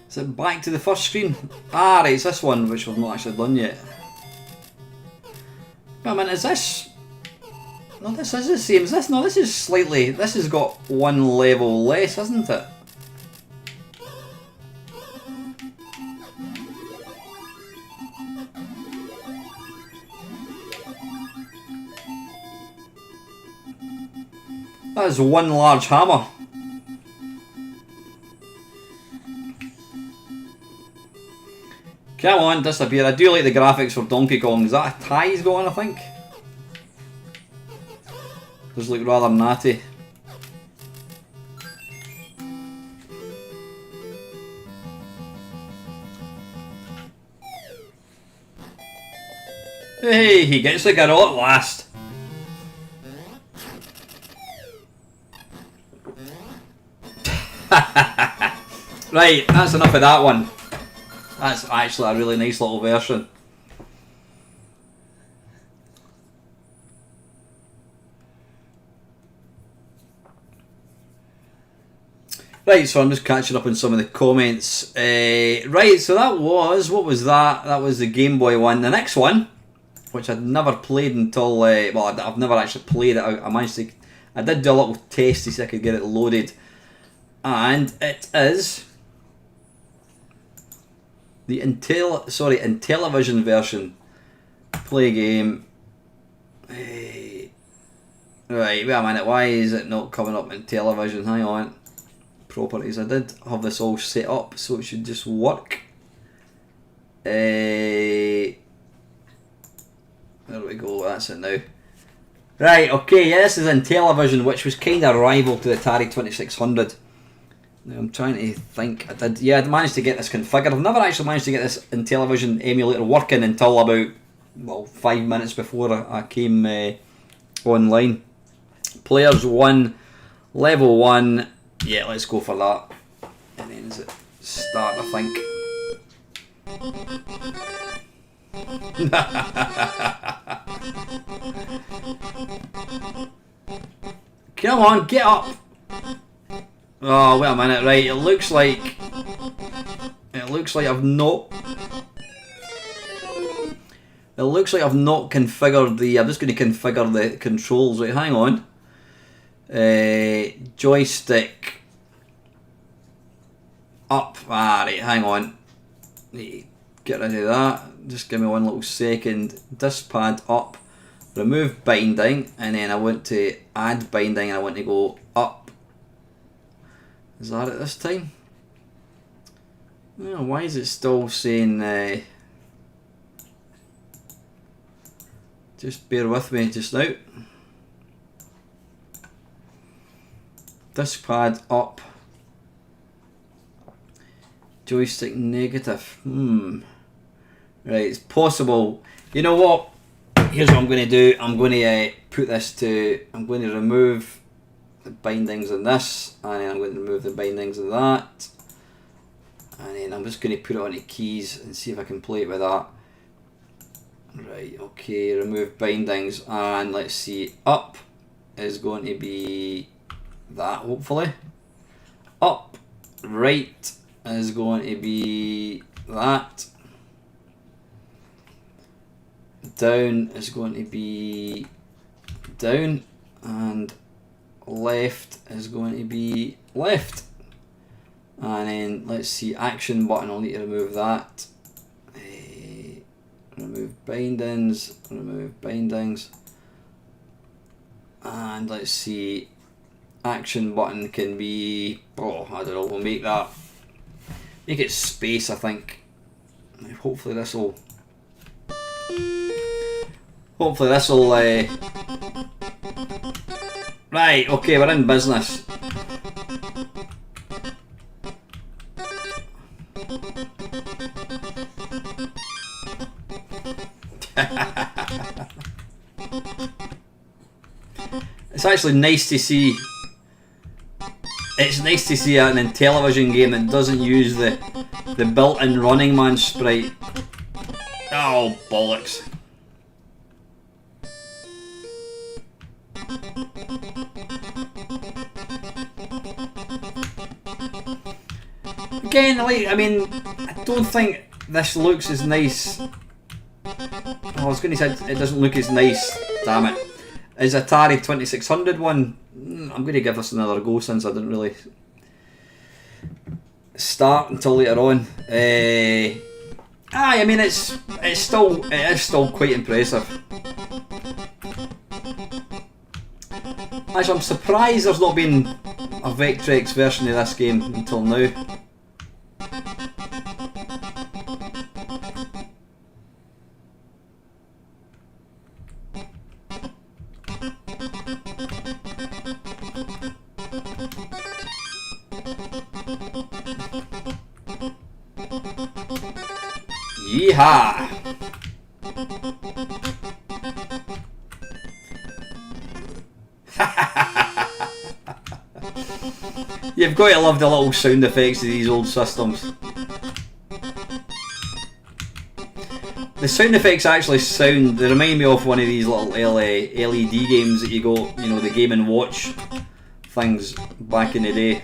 Is it back to the first screen? Ah, right, it's this one which we've not actually done yet. Wait a minute, is this... No, this is the same as this. No, this is slightly... This has got one level less, isn't it? That is one large hammer. Come on, disappear. I do like the graphics for Donkey Kong. Is that a tie he's got on, I think? Does look rather natty. Hey, he gets the girl at last. Right, that's enough of that one. That's actually a really nice little version. Right, so I'm just catching up on some of the comments. Right, so that was, what was that? That was the Game Boy one. The next one, which I'd never played until, well, I've never actually played it. I managed to, I did do a little test to see if I could get it loaded. And it is the Intellivision version. Play game. Right, wait a minute, why is it not coming up in television? Hang on. Properties. I did have this all set up so it should just work. There we go, that's it now. Right, okay, yeah, this is Intellivision, which was kind of rival to the Atari 2600. Now I'm trying to think. I managed to get this configured. I've never actually managed to get this Intellivision emulator working until about, well, 5 minutes before I came online. Players 1, level 1. Yeah, let's go for that. And then is it start, I think. Come on, get up! Oh, wait a minute, right, it looks like I've not... It looks like I've not configured the... I'm just going to configure the controls, right, hang on. Joystick up. Ah, right, hang on. Get rid of that. Just give me one little second. Disc pad up. Remove binding, and then I want to add binding, and I want to go up. Is that it this time? Oh, why is it still saying... just bear with me just now. Disc pad up. Joystick negative. Right, it's possible. You know what? Here's what I'm going to do. I'm going to put this to... I'm going to remove the bindings on this. And then I'm going to remove the bindings on that. And then I'm just going to put it onto keys and see if I can play it with that. Right, okay. Remove bindings. And let's see. Up is going to be... that, hopefully. Up, right is going to be that. Down is going to be down, and left is going to be left. And then let's see, action button, I'll need to remove that. Remove bindings, and let's see, action button can be, oh, I don't know, we'll make it space, I think. Hopefully this will right, okay, we're in business. It's actually nice to see. It's nice to see an Intellivision game that doesn't use the built-in Running Man sprite. Oh, bollocks. Again, like, I mean, I don't think this looks as nice. Oh, I was going to say it doesn't look as nice, damn it, as Atari 2600 one. I'm going to give this another go since I didn't really start until later on. I mean, it is still quite impressive. Actually, I'm surprised there's not been a Vectrex version of this game until now. Yeehaw! You've got to love the little sound effects of these old systems. The sound effects actually they remind me of one of these little LED games that you got, you know, the Game & Watch things back in the day.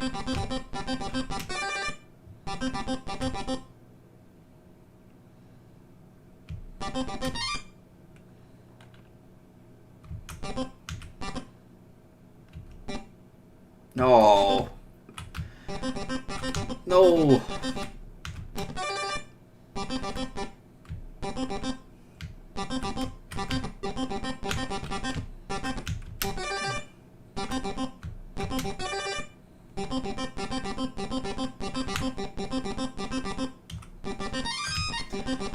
No. No.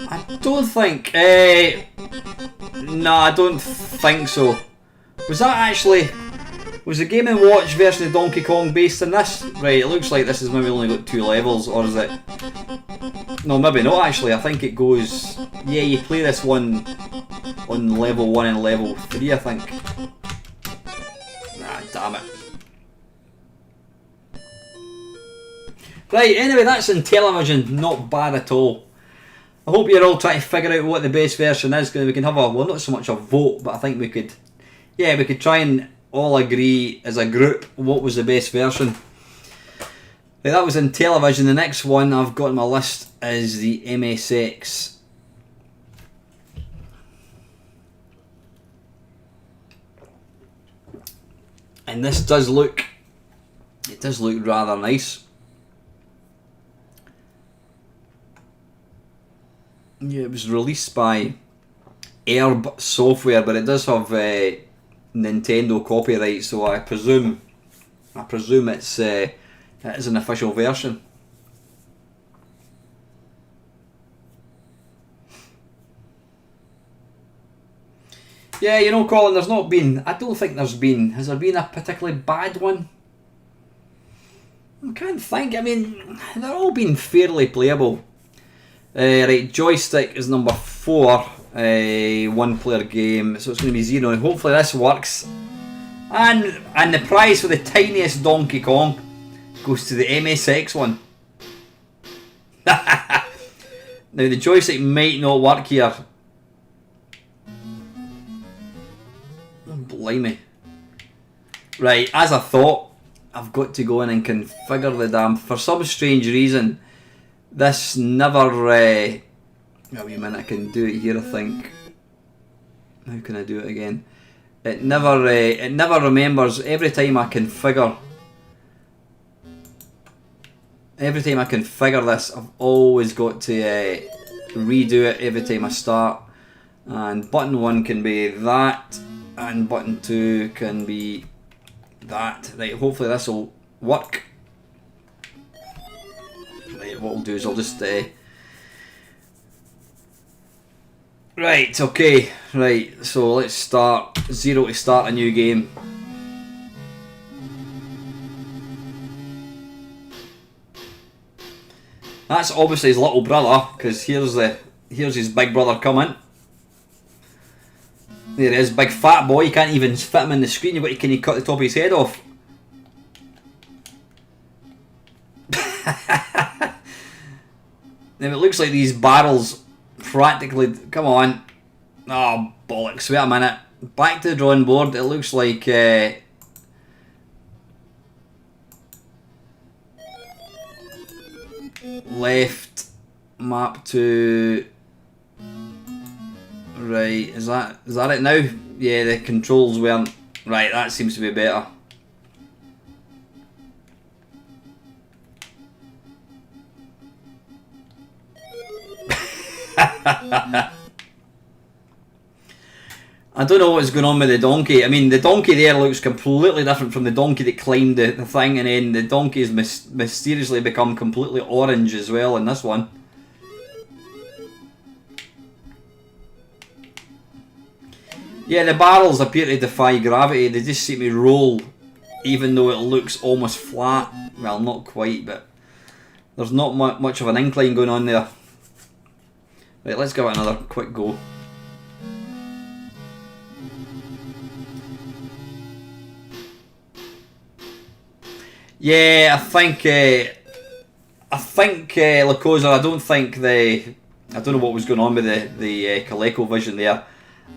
I don't think. No, I don't think so. Was that actually? Was the Game & Watch version of Donkey Kong based on this? Right, it looks like this has maybe only got 2 levels, or is it? No, maybe not actually. I think it goes. Yeah, you play this one on level 1 and level 3, I think. Nah, damn it. Right, anyway, that's Intellivision. Not bad at all. I hope you're all trying to figure out what the best version is, because we can have well, not so much a vote, but I think we could try and all agree as a group what was the best version. Right, that was Intellivision. The next one I've got on my list is the MSX. And this does look rather nice. Yeah, it was released by Herb Software, but it does have Nintendo copyright, so I presume it is an official version. Yeah, you know, Colin, has there been a particularly bad one? I can't think. I mean, they're all been fairly playable. Right, Joystick is number 4, 1-player game, so it's going to be 0, and hopefully this works. And the prize for the tiniest Donkey Kong goes to the MSX one. Now the joystick might not work here. Oh, blimey. Right, as I thought, I've got to go in and configure the damn. For some strange reason, this never. Wait a minute, I can do it here, I think. How can I do it again? It never remembers. Every time I configure this, I've always got to redo it every time I start. And button 1 can be that, and button 2 can be that. Right, hopefully this will work. Right, what we'll do is I'll just right, okay, right, so let's start 0 to start a new game. That's obviously his little brother, because here's his big brother coming. There he is, big fat boy. You can't even fit him in the screen. Can you cut the top of his head off? Now it looks like these barrels practically. Come on. Oh, bollocks. Wait a minute. Back to the drawing board. It looks like. Left map to. Right, is that it now? Yeah, the controls weren't. Right, that seems to be better. I don't know what's going on with the donkey. I mean, the donkey there looks completely different from the donkey that climbed the thing, and then the donkey's mysteriously become completely orange as well in this one. Yeah, the barrels appear to defy gravity. They just seem to roll, even though it looks almost flat. Well, not quite, but there's not much of an incline going on there. Right, let's give it another quick go. Yeah, I think Lacosa. I don't know what was going on with the ColecoVision there.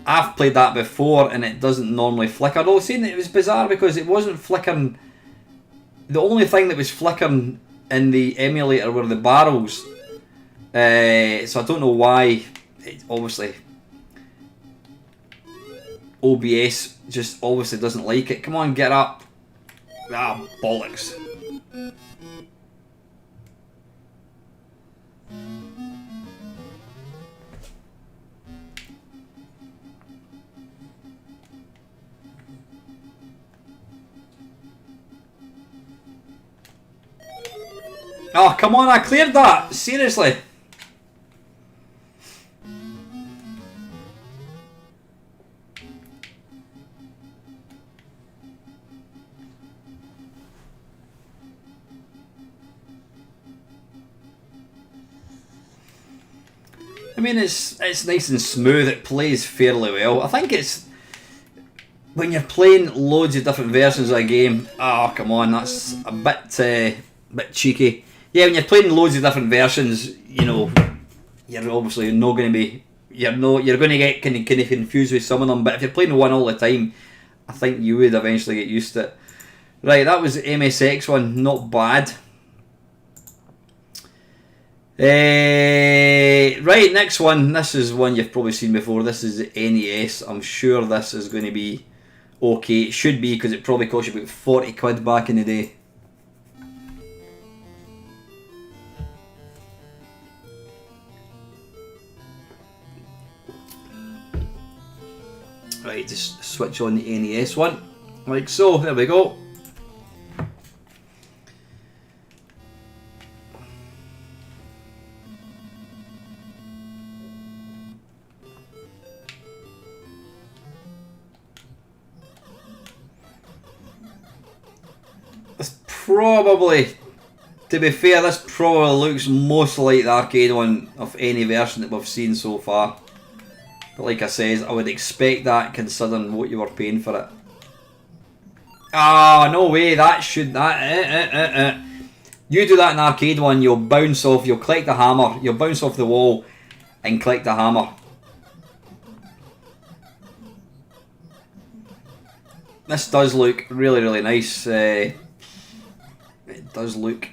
I've played that before and it doesn't normally flicker. Although saying that it was bizarre because it wasn't flickering. The only thing that was flickering in the emulator were the barrels. So I don't know why. It obviously OBS just obviously doesn't like it. Come on, get up. Ah, bollocks. Oh, come on, I cleared that! Seriously! I mean, it's nice and smooth, it plays fairly well. I think it's... When you're playing loads of different versions of a game... Oh, come on, that's a bit cheeky. Yeah, when you're playing loads of different versions, you know, you're obviously not going to be... You're going to get kind of confused with some of them, but if you're playing one all the time, I think you would eventually get used to it. Right, that was the MSX one, not bad. Right, next one. This is one you've probably seen before. This is the NES. I'm sure this is going to be okay. It should be because it probably cost you about 40 quid back in the day. Right, just switch on the NES one. Like so, there we go. Probably, to be fair, this probably looks most like the arcade one of any version that we've seen so far. But like I says, I would expect that considering what you were paying for it. Ah, no way, that should... You do that in arcade one, you'll bounce off, you'll collect the hammer, you'll bounce off the wall and collect the hammer. This does look really, really nice. It does look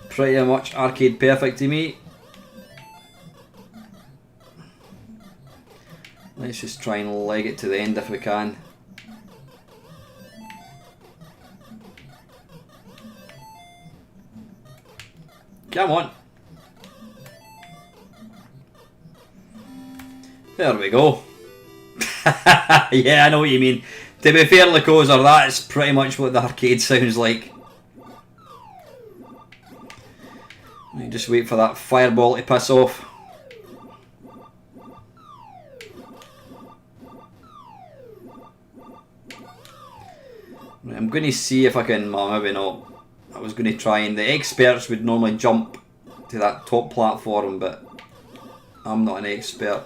pretty much arcade perfect to me. Let's just try and leg it to the end if we can. Come on. There we go. Yeah, I know what you mean. To be fair, Lacozer, that's pretty much what the arcade sounds like. You just wait for that fireball to piss off. Right, I'm going to see if I can, well, maybe not. I was going to try, and the experts would normally jump to that top platform, but I'm not an expert.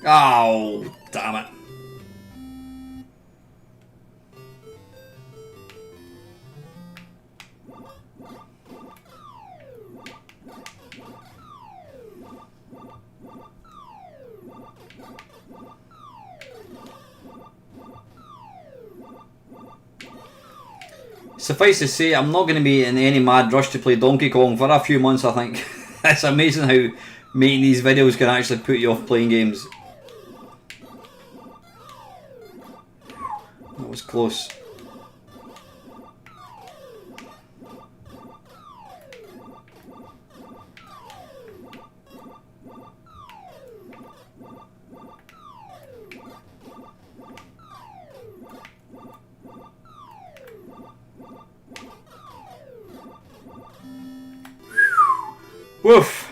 Oh, damn it. Suffice to say, I'm not going to be in any mad rush to play Donkey Kong for a few months, I think. It's amazing how making these videos can actually put you off playing games. That was close. Woof!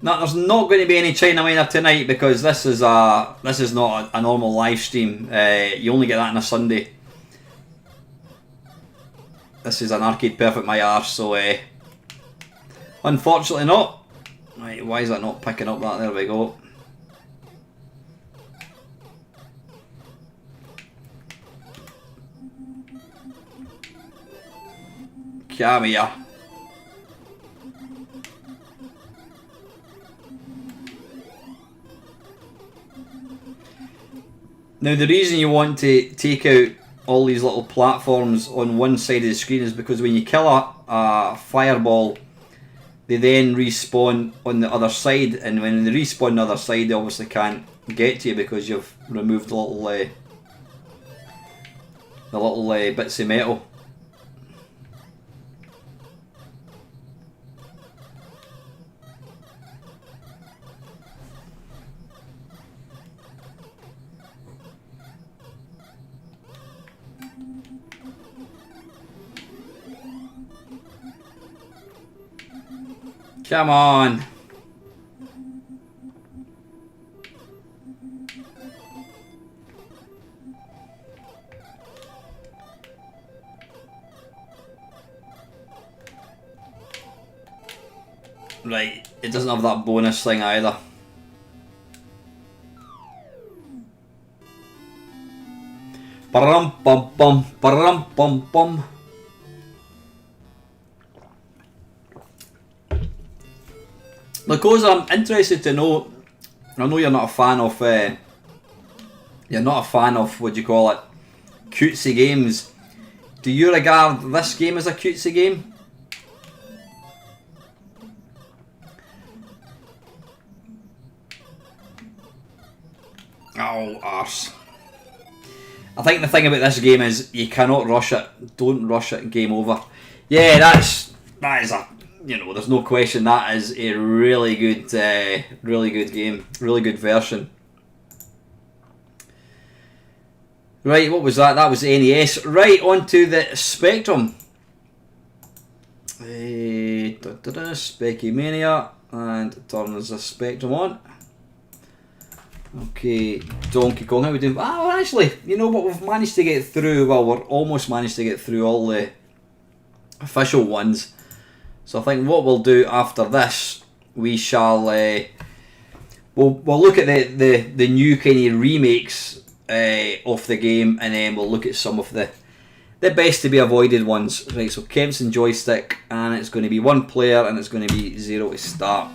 Now, there's not going to be any China Miner tonight because this is not a normal live stream. You only get that on a Sunday. This is an Arcade Perfect My Arse, so unfortunately not. Right, why is that not picking up that? There we go. Come here. Now, the reason you want to take out all these little platforms on one side of the screen is because when you kill a fireball, they then respawn on the other side, and when they respawn on the other side, they obviously can't get to you because you've removed the little bits of metal. Come on. Right, it doesn't have that bonus thing either. Param pum pum, param pum pum. Because I'm interested to know. I know you're not a fan of. What do you call it? Cutesy games. Do you regard this game as a cutesy game? Oh, arse. I think the thing about this game is you cannot rush it. Don't rush it. Game over. Yeah, that is a. You know, there's no question that is a really good game, really good version. Right, what was that? That was NES. Right, on to the Spectrum. Specky Mania, and turn the Spectrum on. Okay, Donkey Kong, how we doing? Ah, well, actually, you know what, we've managed to get through, well, we're almost managed to get through all the official ones. So I think what we'll do after this, we shall we'll look at the new kind of remakes of the game, and then we'll look at some of the the best to be avoided ones. Right, so Kempson joystick, and it's going to be 1 player, and it's going to be 0 to start.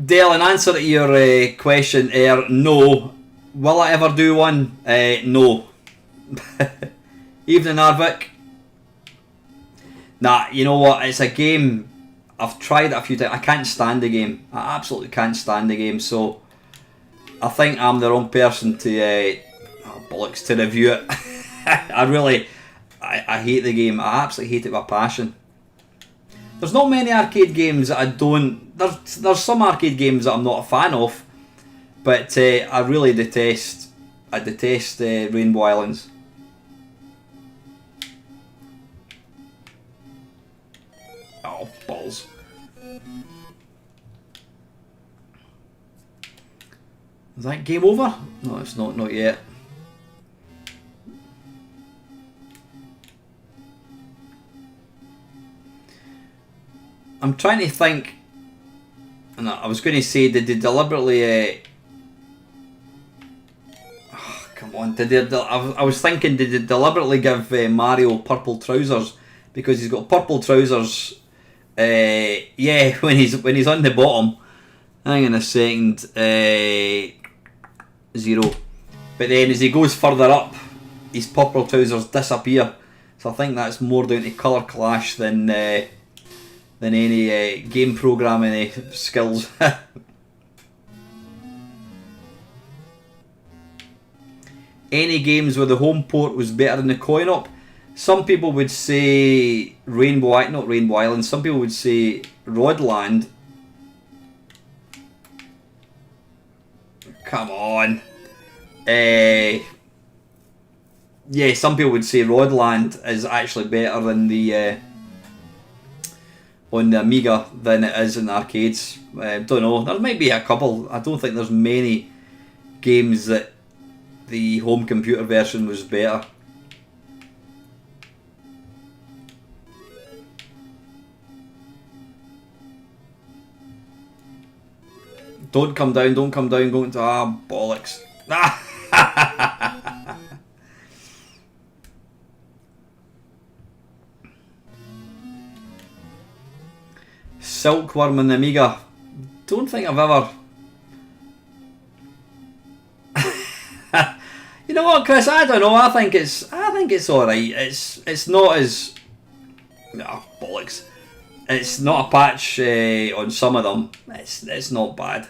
Dale, in answer to your question, no. Will I ever do one? No. Evening, Arvik. Nah, you know what? It's a game. I've tried it a few times. I can't stand the game. I absolutely can't stand the game. So I think I'm the wrong person to bollocks to review it. I hate the game. I absolutely hate it with a passion. There's not many arcade games that I don't. There's some arcade games that I'm not a fan of, but I really detest. I detest Rainbow Islands. Oh, balls. Is that game over? No, it's not yet. I'm trying to think. No, I was going to say, did they deliberately? Oh, come on, did they? I was thinking, did they deliberately give Mario purple trousers because he's got purple trousers? Yeah, when he's on the bottom. Hang on a second. 0. But then as he goes further up, his purple trousers disappear. So I think that's more down to colour clash than any game programming skills. Any games where the home port was better than the coin-op? Some people would say not Rainbow Island, some people would say Rodland. Come on. Yeah, some people would say Rodland is actually better than the on the Amiga than it is in the arcades. Don't know. There might be a couple. I don't think there's many games that the home computer version was better. Don't come down, going to bollocks. Silkworm in the Amiga. Don't think I've ever. You know what, Chris? I don't know. I think it's all right. It's not as. No, bollocks. It's not a patch on some of them. It's not bad.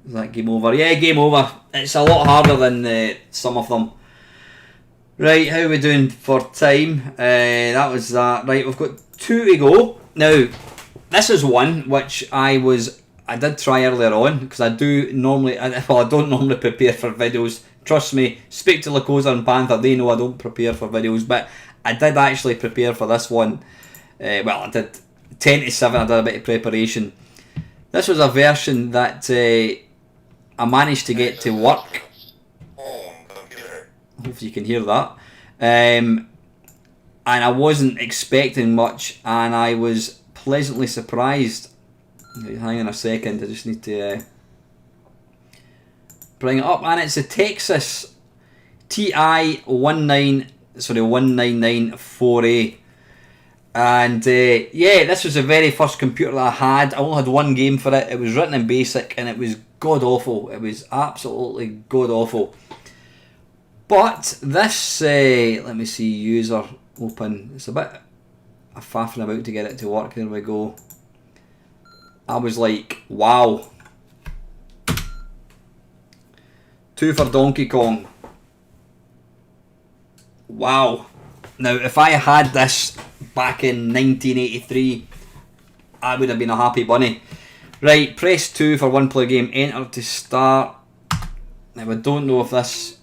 Is that game over? Yeah, game over. It's a lot harder than some of them. Right, how are we doing for time? That was that. Right, we've got 2 to go. Now, this is one which I did try earlier on, because I don't normally prepare for videos. Trust me, speak to Lacosa and Panther, they know I don't prepare for videos, but I did actually prepare for this one. Well, I did 10 to 7, I did a bit of preparation. This was a version that I managed to get to work. Hopefully you can hear that. And I wasn't expecting much, and I was pleasantly surprised. Hang on a second, I just need to bring it up. And it's a Texas TI 1994A. And yeah, this was the very first computer that I had. I only had one game for it. It was written in BASIC, and it was god awful. It was absolutely god awful. But this, let me see, user open. It's a bit faffing about to get it to work. There we go. I was like, wow. 2 for Donkey Kong. Wow. Now, if I had this back in 1983, I would have been a happy bunny. Right, press 2 for one player game, enter to start. Now, I don't know if this...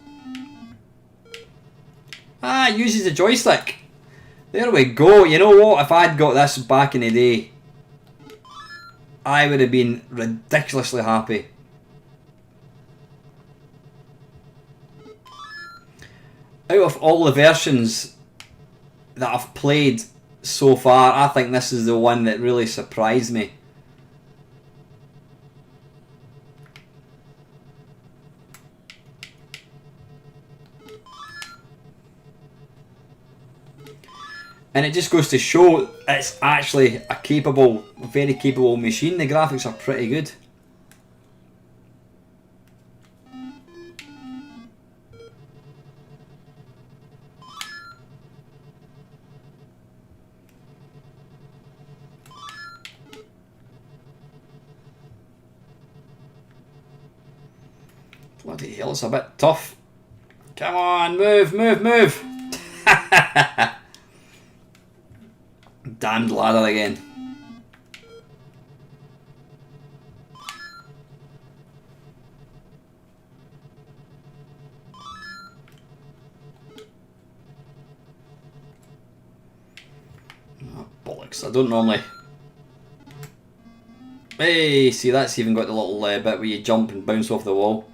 it uses the joystick. There we go. You know what? If I'd got this back in the day, I would have been ridiculously happy. Out of all the versions that I've played so far. I think this is the one that really surprised me. And it just goes to show it's actually a capable, very capable machine. The graphics are pretty good. Bloody hell, it's a bit tough. Come on, move, move, move. Damned ladder again. Oh, bollocks, I don't normally... Hey, see, that's even got the little bit where you jump and bounce off the wall.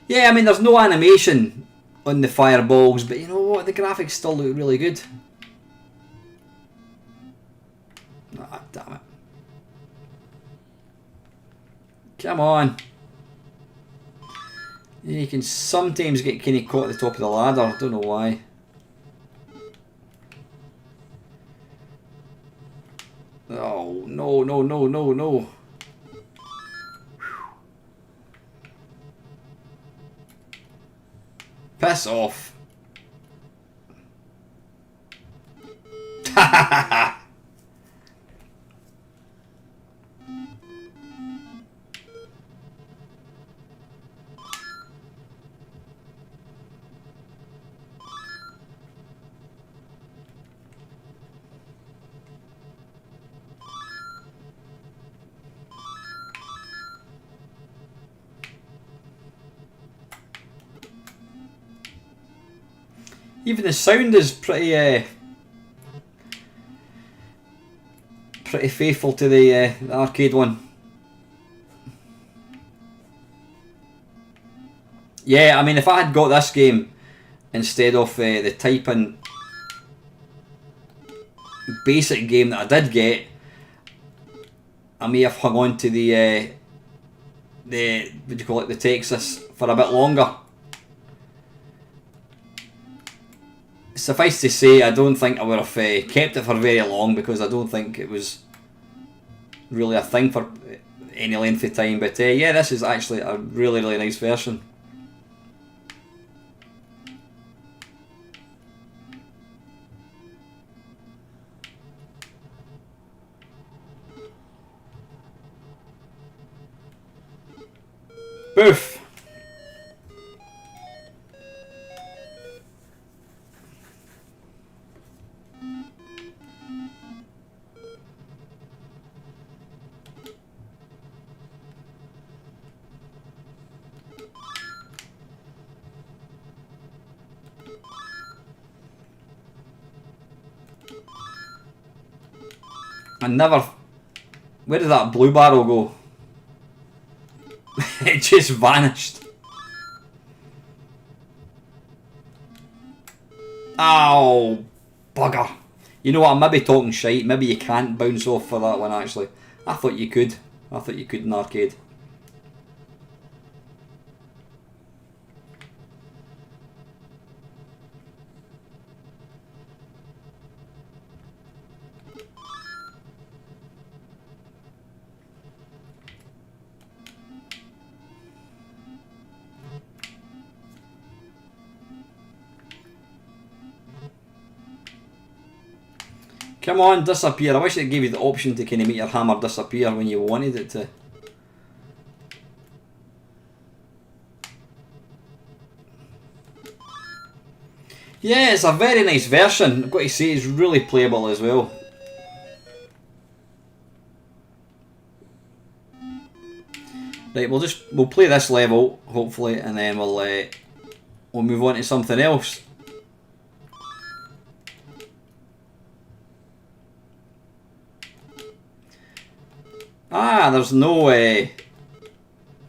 Yeah, I mean, there's no animation on the fireballs, but you know what, the graphics still look really good. Ah, damn it. Come on. Yeah, you can sometimes get kind of caught at the top of the ladder, I don't know why. Oh, no, no, no, no, no. Piss off. Ha ha ha ha. Even the sound is pretty faithful to the arcade one. Yeah, I mean, if I had got this game instead of the type-in basic game that I did get, I may have hung on to the what do you call it, the Texas for a bit longer. Suffice to say, I don't think I would have kept it for very long because I don't think it was really a thing for any length of time. But yeah, this is actually a really, really nice version. Boof! I never... Where did that blue barrel go? It just vanished. Ow! Bugger. You know what, I'm maybe talking shite. Maybe you can't bounce off for that one actually. I thought you could. I thought you could in arcade. Come on, disappear. I wish it gave you the option to kind of make your hammer disappear when you wanted it to. Yeah, it's a very nice version. I've got to say, it's really playable as well. Right, we'll play this level hopefully, and then we'll move on to something else. Ah, there's no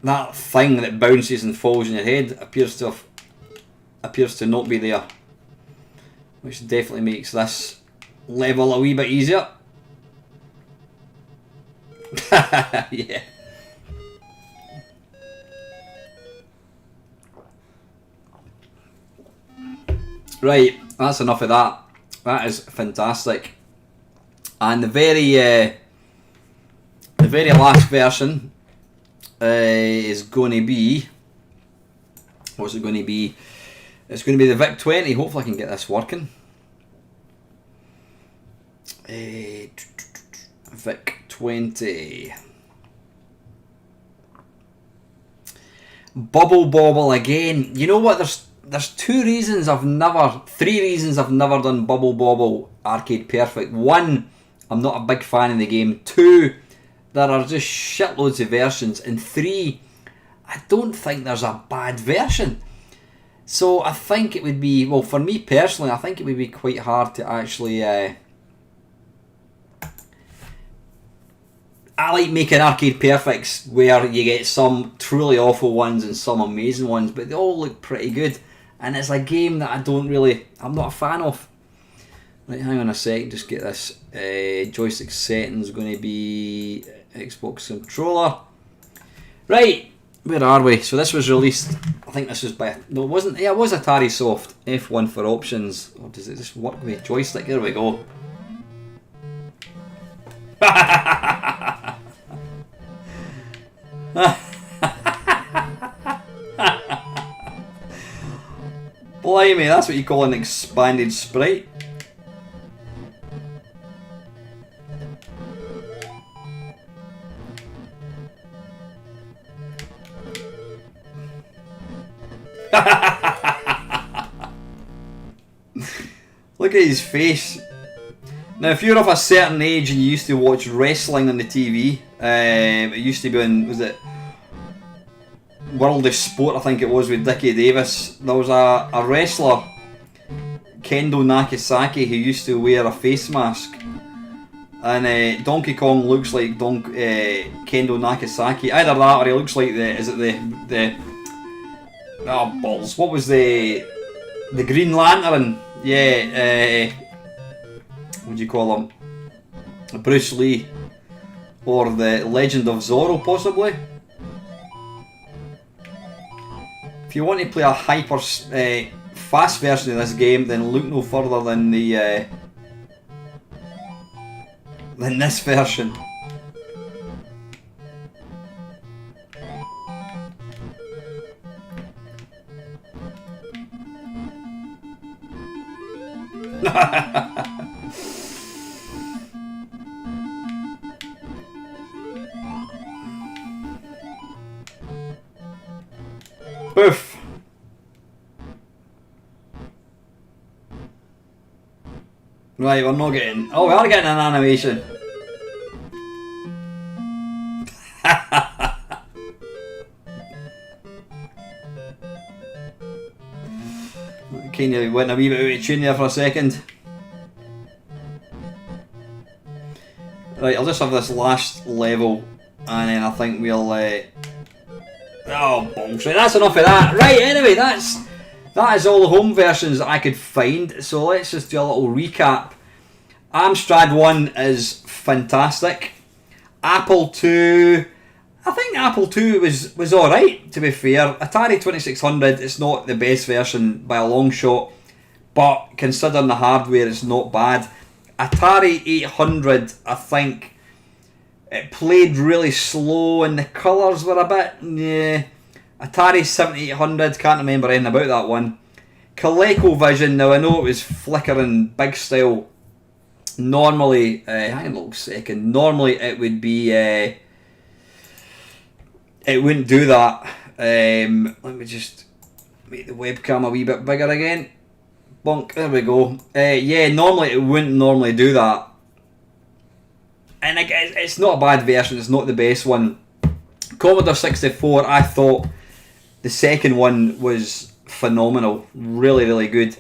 that thing that bounces and falls in your head appears to not be there. which definitely makes this level a wee bit easier. Yeah. Right, that's enough of that. That is fantastic. And the very last version is going to be, what's it going to be? It's going to be the Vic 20. Hopefully I can get this working. Vic 20. Bubble Bobble again. You know what? There's three reasons I've never done Bubble Bobble Arcade Perfect. One, I'm not a big fan of the game. Two, there are just shitloads of versions. And three, I don't think there's a bad version. So I think it would be, well, for me personally, I think it would be quite hard to actually... I like making arcade perfects where you get some truly awful ones and some amazing ones, but they all look pretty good. And it's a game that I'm not a fan of. Right, hang on a sec, just get this. Joystick settings going to be Xbox controller. Right, where are we? So this was released, I think this was by, no it wasn't, yeah it was Atari Soft. F1 for options, or does it just work with joystick? There we go. Blimey, that's what you call an expanded sprite. Look at his face. Now, if you're of a certain age and you used to watch wrestling on the TV, it used to be on, was it World of Sport, I think it was, with Dickie Davis. There was a wrestler, Kendo Nakasaki, who used to wear a face mask. And Donkey Kong looks like Kendo Nakasaki. Either that or he looks like the oh balls, what was the Green Lantern? Yeah, what do you call him? Bruce Lee. Or the Legend of Zorro, possibly. If you want to play a hyper fast version of this game, then look no further than this version. Poof. Right, we're not getting... Oh, we are getting an animation. Kind of went a wee bit out of tune there for a second. Right, I'll just have this last level and then I think we'll... Oh, bonks. Right, that's enough of that. Right, anyway, that is all the home versions that I could find. So let's just do a little recap. Amstrad 1 is fantastic. Apple 2... I think Apple 2 was alright, to be fair. Atari 2600, it's not the best version by a long shot, but considering the hardware, it's not bad. Atari 800, I think, it played really slow and the colours were a bit... yeah. Atari 7800, can't remember anything about that one. ColecoVision, now I know it was flickering big style. Normally, hang on a little second, normally it would be... it wouldn't do that. Let me just make the webcam a wee bit bigger again. Bonk, there we go. Yeah, normally it wouldn't normally do that. And it's not a bad version, it's not the best one. Commodore 64, I thought the second one was phenomenal. Really, really good.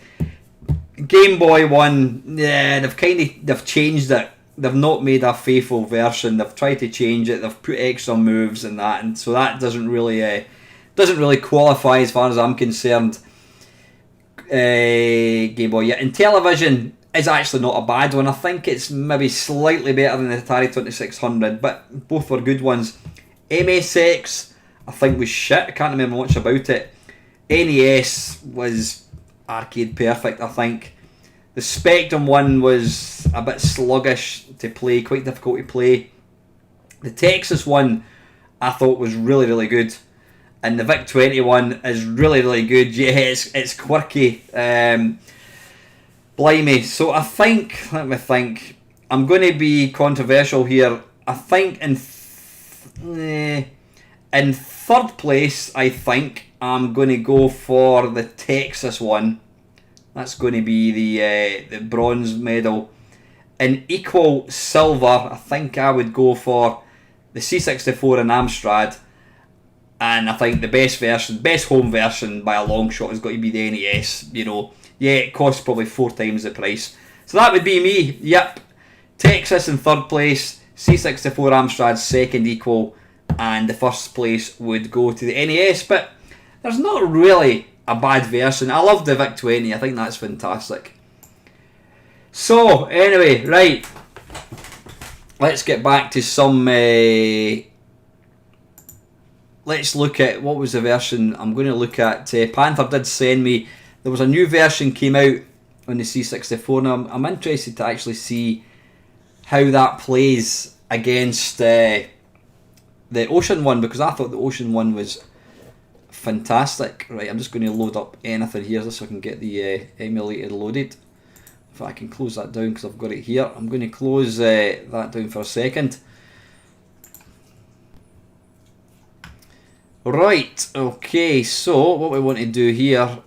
Game Boy 1, yeah, they've changed it. They've not made a faithful version. They've tried to change it. They've put extra moves and that, and so that doesn't really qualify as far as I'm concerned. Game Boy. Yeah, and television is actually not a bad one. I think it's maybe slightly better than the Atari 2600, but both were good ones. MSX, I think was shit. I can't remember much about it. NES was arcade perfect, I think. The Spectrum one was a bit sluggish to play, quite difficult to play. The Texas one I thought was really, really good. And the VIC-20 one is really, really good. Yeah, it's quirky. Blimey. So I think, let me think. I'm going to be controversial here. I think in third place, I think I'm going to go for the Texas one. That's going to be the bronze medal. In equal silver, I think I would go for the C64 and Amstrad. And I think the best version, best home version by a long shot, has got to be the NES. You know, yeah, it costs probably 4 times the price. So that would be me. Yep, Texas in third place, C64 Amstrad second equal, and the first place would go to the NES. But there's not really a bad version. I love the VIC-20. I think that's fantastic. So anyway, right, let's get back to some. Let's look at what was the version I'm going to look at. Panther did send me. There was a new version came out on the C64. Now I'm interested to actually see how that plays against the Ocean one, because I thought the Ocean one was fantastic. Right, I'm just going to load up anything here just so I can get the emulator loaded. If I can close that down because I've got it here. I'm going to close that down for a second. Right, okay, so what we want to do here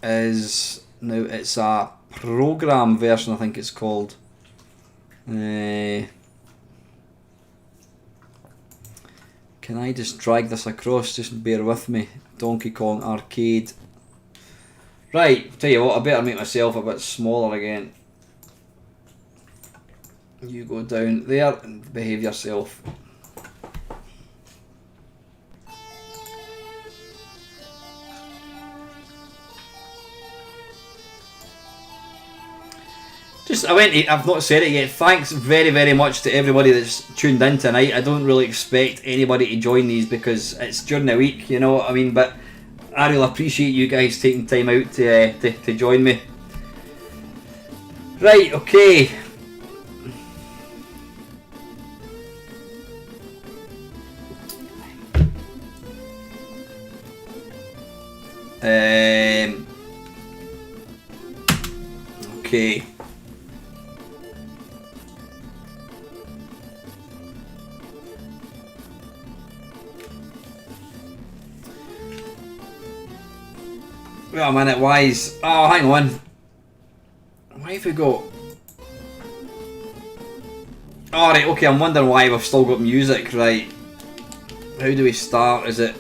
is, now it's a program version, I think it's called. Can I just drag this across? Just bear with me. Donkey Kong Arcade. Right, tell you what, I better make myself a bit smaller again. You go down there and behave yourself. I've not said it yet. Thanks very, very much to everybody that's tuned in tonight. I don't really expect anybody to join these because it's during the week, you know what I mean? But I really appreciate you guys taking time out to join me. Right, okay. Okay. Wait a minute, why is... Oh, hang on. Why have we got... Alright, okay, I'm wondering why we've still got music, right. How do we start? Is it...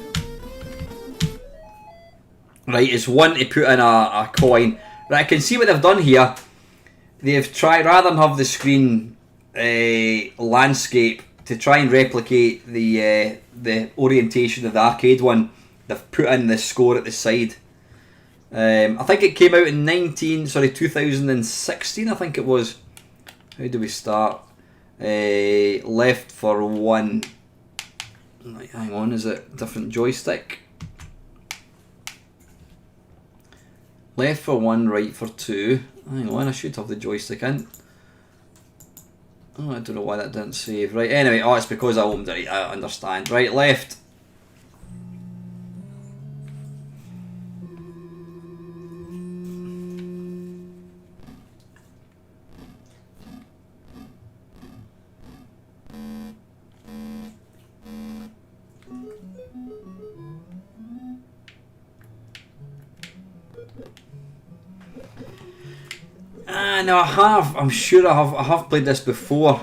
Right, it's one to put in a coin. Right, I can see what they've done here. They've tried, rather than have the screen landscape, to try and replicate the orientation of the arcade one, they've put in the score at the side. I think it came out in 2016, I think it was. How do we start? Left for one. Right, hang on, is it different joystick? Left for one, right for two. Hang on, I should have the joystick in. Oh, I don't know why that didn't save. Right, anyway, oh, it's because I opened it. I understand. Right, left. No, I have. I'm sure I have played this before.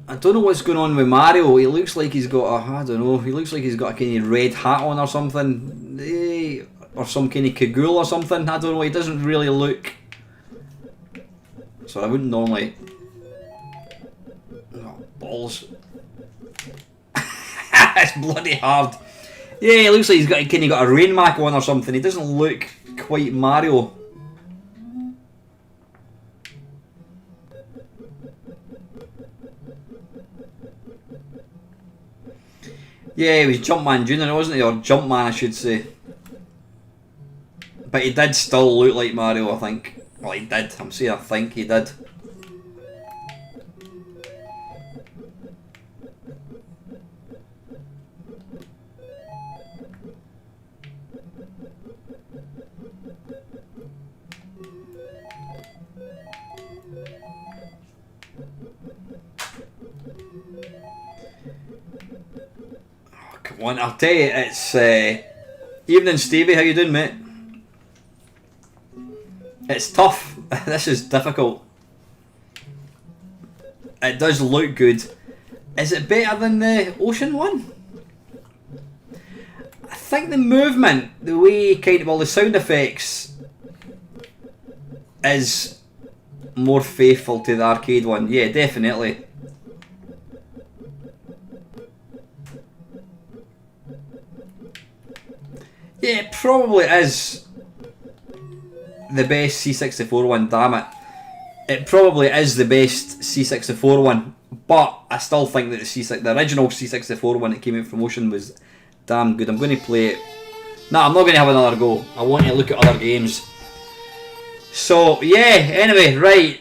I don't know what's going on with Mario. He looks like he's got a... I don't know. He looks like he's got a kind of red hat on or something. Or some kind of cagoule or something. I don't know. He doesn't really look... So I wouldn't normally... Oh, balls. It's bloody hard. Yeah, he looks like he's got a rain mac on or something. He doesn't look quite Mario. Yeah, he was Jumpman Jr., wasn't he? Or Jumpman, I should say. But he did still look like Mario, I think. Well, he did. I'm saying I think he did. Oh, come on, I'll tell you, it's... Evening, Stevie. How you doing, mate? It's tough. This is difficult. It does look good. Is it better than the Ocean one? I think the movement, the way kind of all the sound effects is more faithful to the arcade one. Yeah, definitely. Yeah, it probably is the best C64 one, damn it. It probably is the best C64 one, but I still think that the original C64 one that came out from Ocean was damn good. I'm going to play it. No, I'm not going to have another go. I want to look at other games. So, yeah, anyway, right.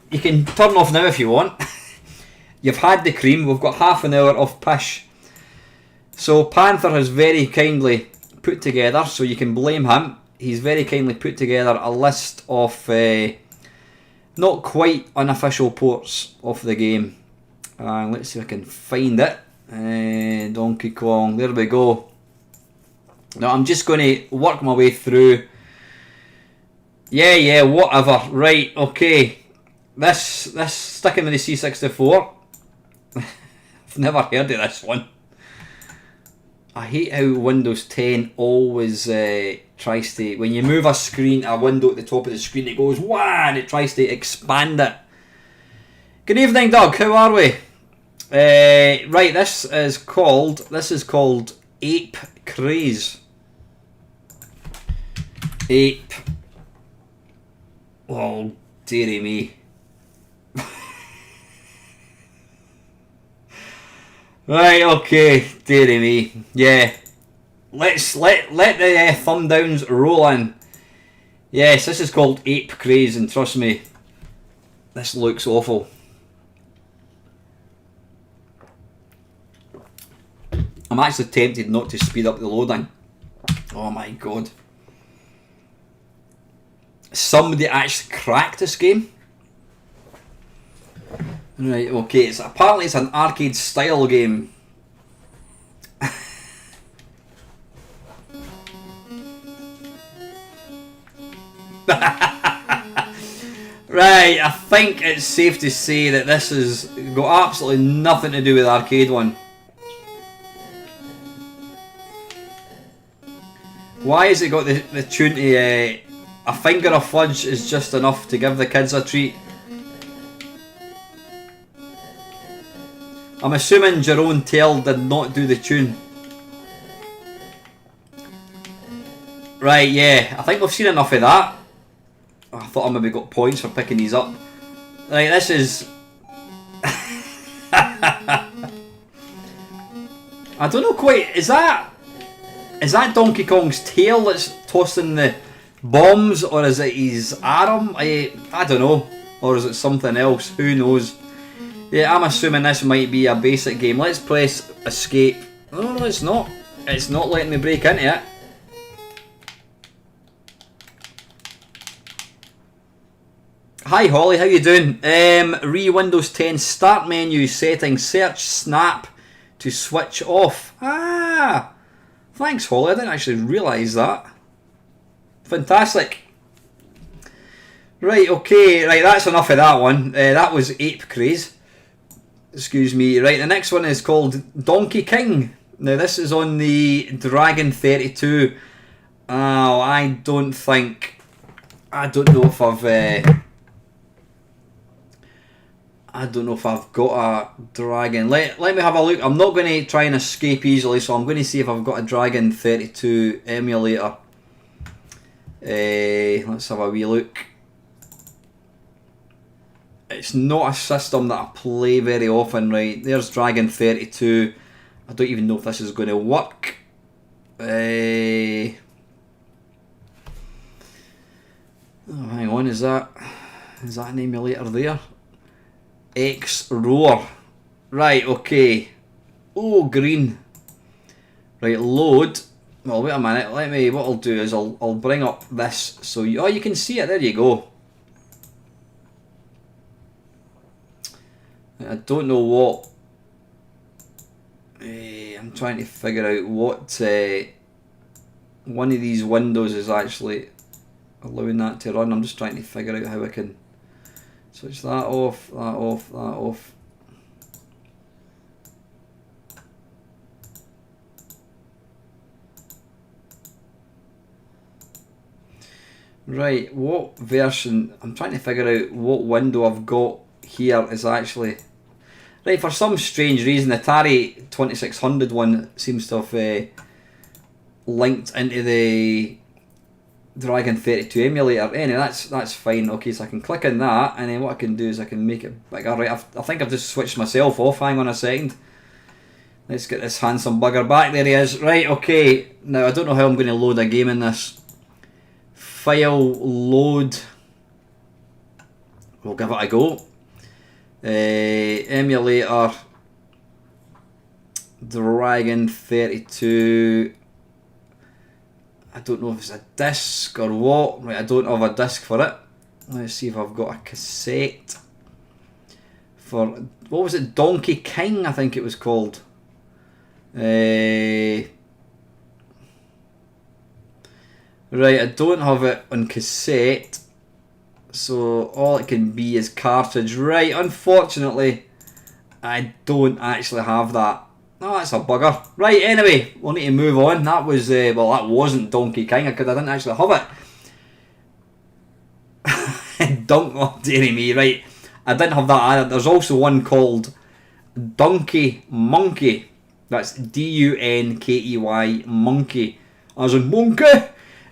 You can turn off now if you want. You've had the cream. We've got half an hour of pish. So, Panther has very kindly put together, so you can blame him. He's very kindly put together a list of not quite unofficial ports of the game. Let's see if I can find it. Donkey Kong, there we go. Now I'm just going to work my way through. Yeah, whatever. Right, okay. This sticking with the C64. I've never heard of this one. I hate how Windows 10 always tries to, when you move a window at the top of the screen, it goes wah, and it tries to expand it. Good evening, Doug. How are we? Right, this is called Ape Craze. Ape. Oh, dearie me. Right, okay, dearie me. Yeah. Let the thumb downs roll in. Yes, this is called Ape Craze, and trust me, this looks awful. I'm actually tempted not to speed up the loading. Oh my god. Somebody actually cracked this game. Right, okay, apparently it's an arcade style game. Right, I think it's safe to say that this has got absolutely nothing to do with the arcade one. Why has it got the tune to a finger of fudge is just enough to give the kids a treat? I'm assuming Jerome Tell did not do the tune. Right, yeah, I think we've seen enough of that. I thought I maybe got points for picking these up. Right, this is... I don't know quite, is that Donkey Kong's tail that's tossing the bombs, or is it his arm? I don't know. Or is it something else? Who knows? Yeah, I'm assuming this might be a basic game. Let's press escape. No, it's not. It's not letting me break into it. Hi Holly, how you doing? Windows 10 start menu settings, search snap to switch off. Ah, thanks Holly, I didn't actually realise that. Fantastic. Right, okay, right, that's enough of that one. That was Ape Craze. Excuse me. Right, the next one is called Donkey King. Now this is on the Dragon 32. Oh, I don't know if I don't know if I've got a Dragon. Let me have a look. I'm not going to try and escape easily, so I'm going to see if I've got a Dragon 32 emulator. Let's have a wee look. It's not a system that I play very often, right? There's Dragon 32. I don't even know if this is going to work. Oh, hang on, is that an emulator there? X-Roar. Right, okay. Oh, green. Right, load. Well, wait a minute. What I'll do is I'll bring up this so you... Oh, you can see it. There you go. I don't know what... I'm trying to figure out what one of these windows is actually allowing that to run. I'm just trying to figure out how I can switch that off, that off, that off. Right, what version? I'm trying to figure out what window I've got here is actually... Right, for some strange reason, the Atari 2600 one seems to have linked into the Dragon 32 emulator. Anyway, that's fine. Okay, so I can click on that, and then what I can do is I can make it bigger. Right, I think I've just switched myself off. Hang on a second. Let's get this handsome bugger back. There he is. Right, okay. Now, I don't know how I'm going to load a game in this. File, load. We'll give it a go. Emulator. Dragon 32. I don't know if it's a disc or what. Right, I don't have a disc for it. Let's see if I've got a cassette for, what was it, Donkey King, I think it was called. Right, I don't have it on cassette, so all it can be is cartridge. Right, unfortunately, I don't actually have that. Oh, that's a bugger. Right, anyway, we'll need to move on. That was, well, that wasn't Donkey King, because I didn't actually have it. Oh, dearie me, right. I didn't have that either. There's also one called Donkey Monkey. That's D-U-N-K-E-Y, Monkey. As in monkey.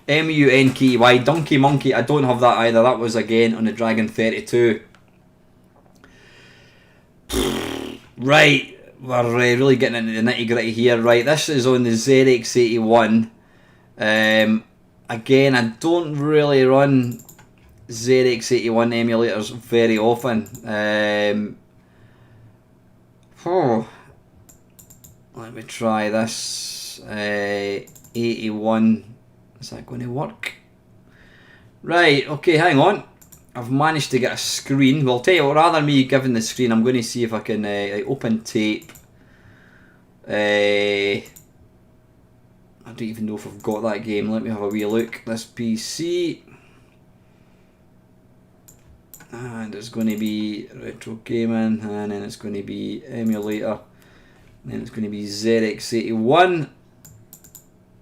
M-U-N-K-E-Y, Donkey Monkey. I don't have that either. That was, again, on the Dragon 32. Right. We're really getting into the nitty gritty here. Right, this is on the ZX81. Again, I don't really run ZX81 emulators very often. Let me try this. 81. Is that going to work? Right, okay, hang on. I've managed to get a screen. Well, I'll tell you what, rather than me giving the screen, I'm going to see if I can open tape. I don't even know if I've got that game. Let me have a wee look. This PC. And it's going to be retro gaming. And then it's going to be emulator. And then it's going to be ZX81.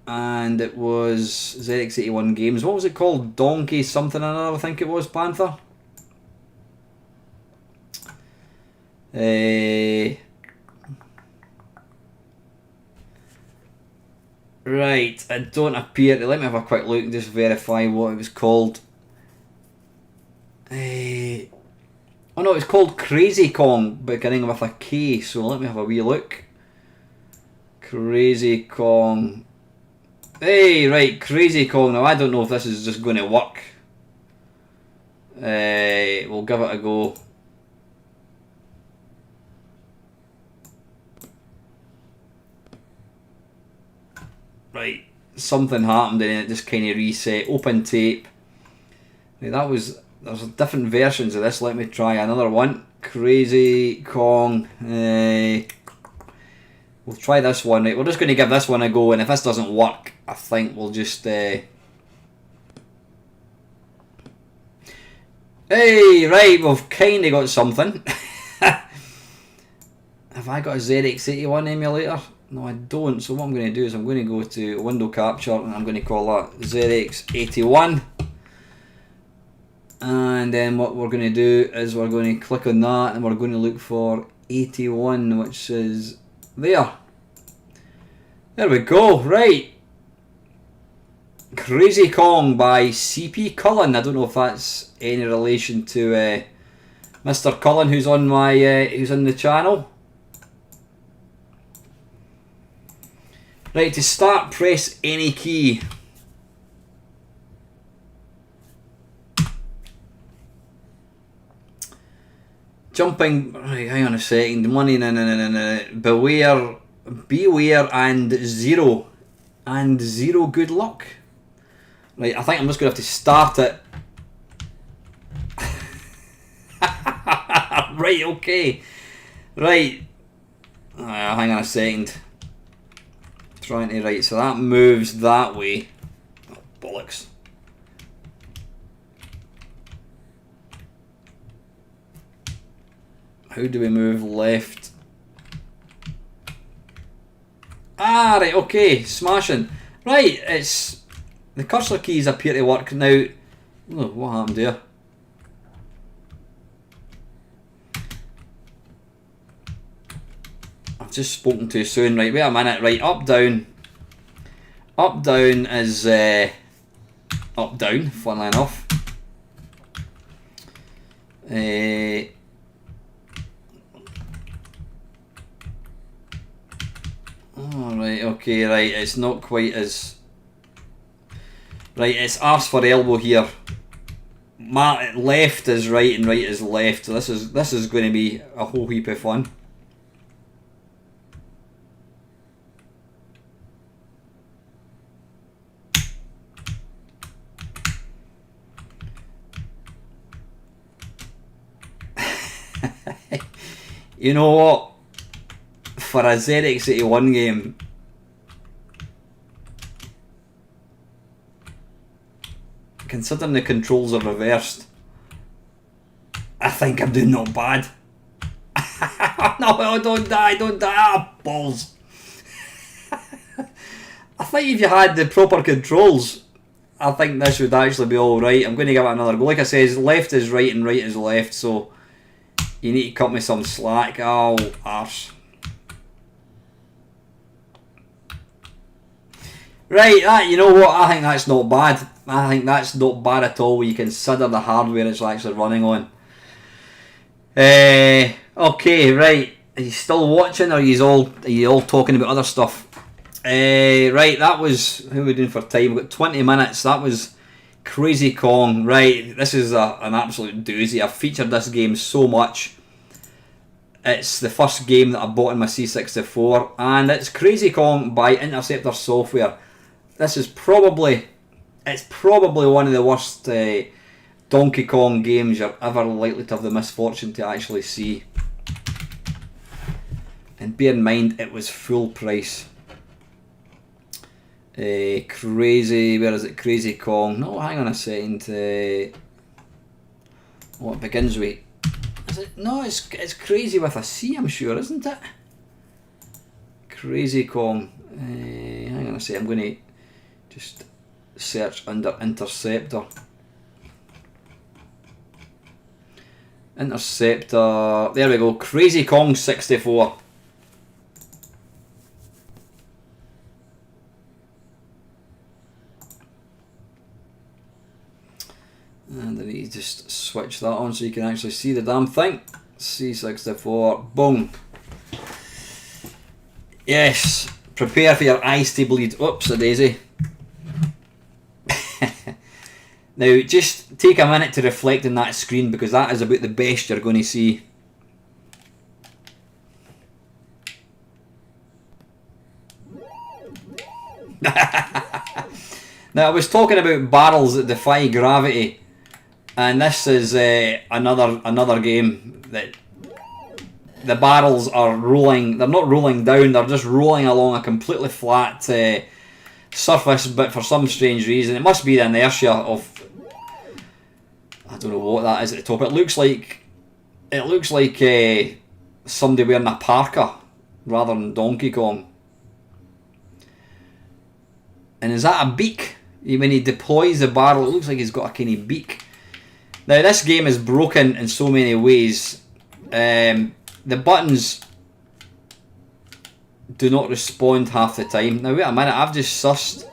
And it was ZX81 games. What was it called? Donkey something or another, I think it was, Panther. Right, I don't appear to... Let me have a quick look and just verify what it was called. Oh no, it's called Crazy Kong, beginning with a K, so let me have a wee look. Crazy Kong... Hey, right, Crazy Kong. Now, I don't know if this is just going to work. We'll give it a go. Right, something happened and it just kind of reset. Open tape. Right, there's different versions of this. Let me try another one. Crazy Kong. We'll try this one. Right, we're just going to give this one a go, and if this doesn't work, I think we'll just... Hey, right, we've kind of got something. Have I got a ZX81 emulator? No, I don't. So what I'm going to do is I'm going to go to window capture, and I'm going to call that ZX81. And then what we're going to do is we're going to click on that and we're going to look for 81, which is there. There we go, right. Crazy Kong by CP Cullen. I don't know if that's any relation to Mr. Cullen, who's on my who's on the channel. Right, to start, press any key. Jumping, right, hang on a second. Money, no. Beware, and zero. And zero good luck. Right, I think I'm just going to have to start it. Right, okay. Right. Hang on a second. Trying to, right, so that moves that way. Oh, bollocks. How do we move left? Ah, right, okay, smashing. Right, it's... The cursor keys appear to work now. Oh, what happened there? I've just spoken too soon. Right, wait a minute. Right, up, down. Up, down is... up, down, funnily enough. Oh, right, okay, right, it's not quite as... Right, it's arse for elbow here. My left is right and right is left, so this is going to be a whole heap of fun. You know what? For a ZX81 game, considering the controls are reversed, I think I'm doing not bad. No, don't die, ah, balls. I think if you had the proper controls, I think this would actually be alright. I'm going to give it another go. Like I says, left is right and right is left, so you need to cut me some slack. Oh, arse. Right, you know what, I think that's not bad. I think that's not bad at all when you consider the hardware it's actually running on. Okay, right. Are you still watching or are you all talking about other stuff? Right, that was, how are we doing for time? We've got 20 minutes. That was Crazy Kong. Right, this is an absolute doozy. I've featured this game so much. It's the first game that I bought in my C64, and it's Crazy Kong by Interceptor Software. This is probably one of the worst Donkey Kong games you're ever likely to have the misfortune to actually see. And bear in mind, it was full price. Crazy, where is it? Crazy Kong. No, hang on a second. It begins with. Is it? No, it's crazy with a C, I'm sure, isn't it? Crazy Kong. Hang on a second. I'm going to just search under Interceptor. Interceptor. There we go. Crazy Kong 64. And I need to just switch that on so you can actually see the damn thing. C64. Boom. Yes. Prepare for your eyes to bleed. Oops, a daisy. Now, just take a minute to reflect on that screen because that is about the best you're going to see. Now, I was talking about barrels that defy gravity, and this is another game that the barrels are rolling. They're not rolling down, they're just rolling along a completely flat surface, but for some strange reason, it must be the inertia of, I don't know what that is at the top. It looks like somebody wearing a parka rather than Donkey Kong. And is that a beak? When he deploys the barrel, it looks like he's got a kind of beak. Now this game is broken in so many ways. The buttons do not respond half the time. Now wait a minute, I've just sussed.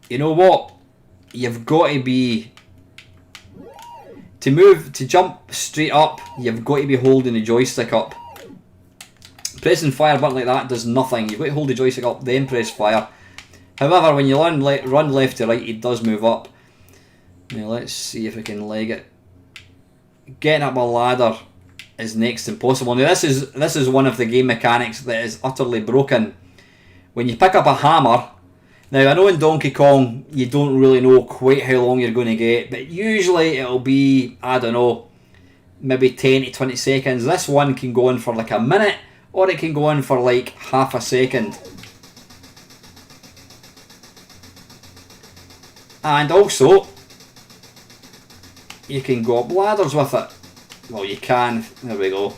You know what? You've got to be... To jump straight up, you've got to be holding the joystick up. Pressing fire button like that does nothing. You've got to hold the joystick up, then press fire. However, when you run left to right, it does move up. Now let's see if we can leg it. Getting up a ladder is next to impossible. Now this is one of the game mechanics that is utterly broken. When you pick up a hammer, now I know in Donkey Kong you don't really know quite how long you're going to get, but usually it'll be, I don't know, maybe 10 to 20 seconds. This one can go on for like a minute, or it can go on for like half a second. And also, you can go up ladders with it. Well, you can. There we go.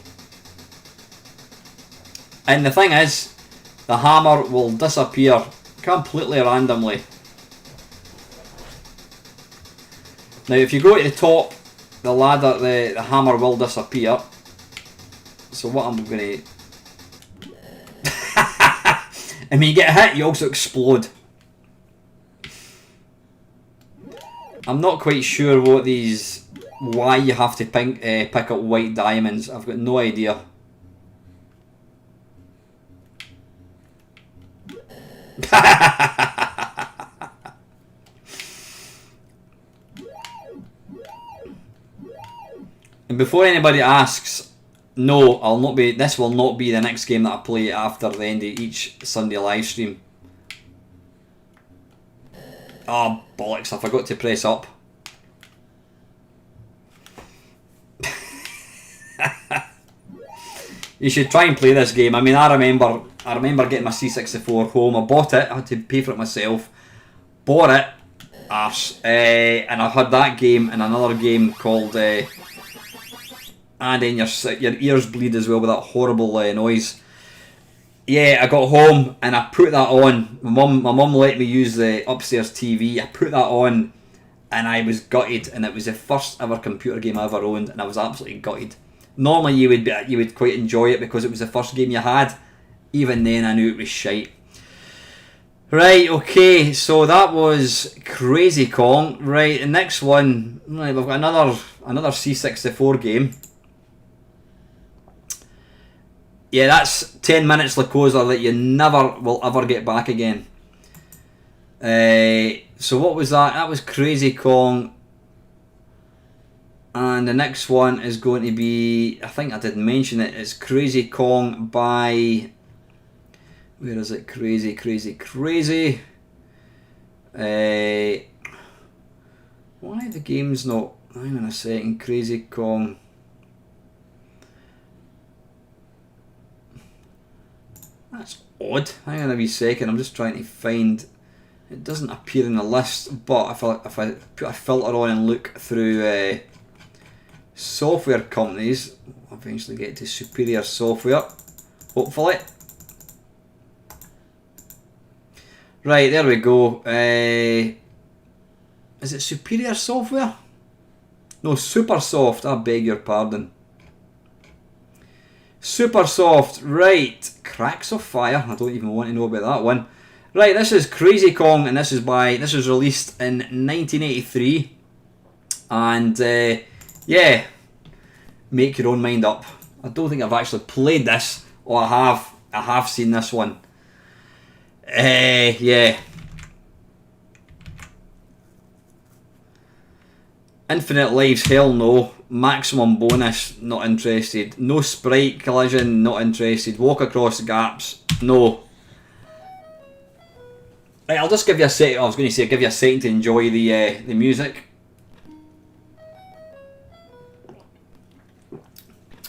And the thing is, the hammer will disappear completely randomly. Now, if you go to the top, the ladder, the hammer will disappear. So what I'm going to... And when you get hit, you also explode. I'm not quite sure what these... Why you have to pick up white diamonds. I've got no idea. And before anybody asks, no, I'll not be. This will not be the next game that I play after the end of each Sunday live stream. Oh bollocks! I forgot to press up. You should try and play this game. I mean, I remember getting my C64 home. I bought it. I had to pay for it myself. Bought it, Arse, and I had that game and another game called. And then your ears bleed as well with that horrible noise. Yeah, I got home and I put that on. My mum let me use the upstairs TV. I put that on, and I was gutted. And it was the first ever computer game I ever owned, and I was absolutely gutted. Normally you would quite enjoy it because it was the first game you had. Even then I knew it was shite. Right, okay, so that was Crazy Kong. Right, the next one, right, we've got another C64 game. Yeah, that's 10 minutes Lycosa that you never will ever get back again. So what was that? That was Crazy Kong. And the next one is going to be, I think I did mention it, it's Crazy Kong by, where is it? Crazy. Why the game's not, hang on a second, Crazy Kong. That's odd, hang on a wee second, I'm just trying to find, it doesn't appear in the list, but if I put a filter on and look through software companies, I'll eventually get to Superior Software, hopefully. Right, there we go. Is it Superior Software? No, Supersoft, I beg your pardon. Supersoft, right. Cracks of Fire, I don't even want to know about that one. Right, this is Crazy Kong, and this was released in 1983. And yeah, make your own mind up. I don't think I've actually played this, or I have seen this one. Yeah. Infinite Lives, hell no. Maximum Bonus, not interested. No Sprite Collision, not interested. Walk Across Gaps, no. Right, I'll just give you a second. I was going to say, give you a second to enjoy the music.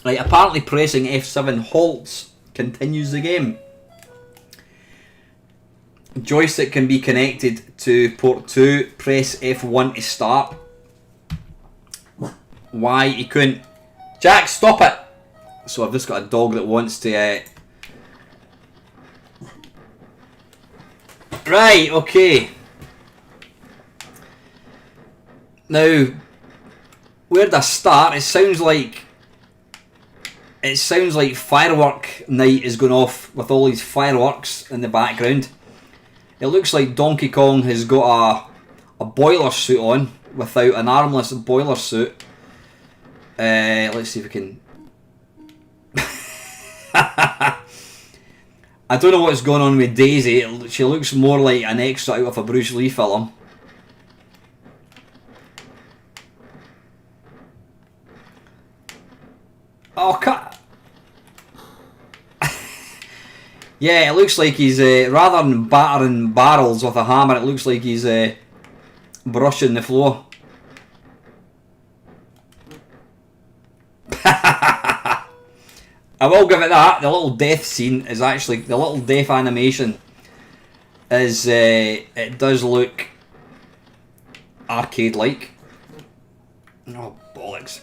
Right, apparently pressing F7 halts continues the game. Joystick can be connected to port 2. Press F1 to start. Why you couldn't... Jack, stop it! So I've just got a dog that wants to... Right, okay. Now, where does I start? It sounds like firework night is going off with all these fireworks in the background. It looks like Donkey Kong has got a boiler suit on without an armless boiler suit. Let's see if we can. I don't know what's going on with Daisy. She looks more like an extra out of a Bruce Lee film. Oh, cut! Yeah, it looks like he's, rather than battering barrels with a hammer, it looks like he's brushing the floor. I will give it that. The little death scene is actually, the little death animation is, it does look arcade-like. Oh, bollocks.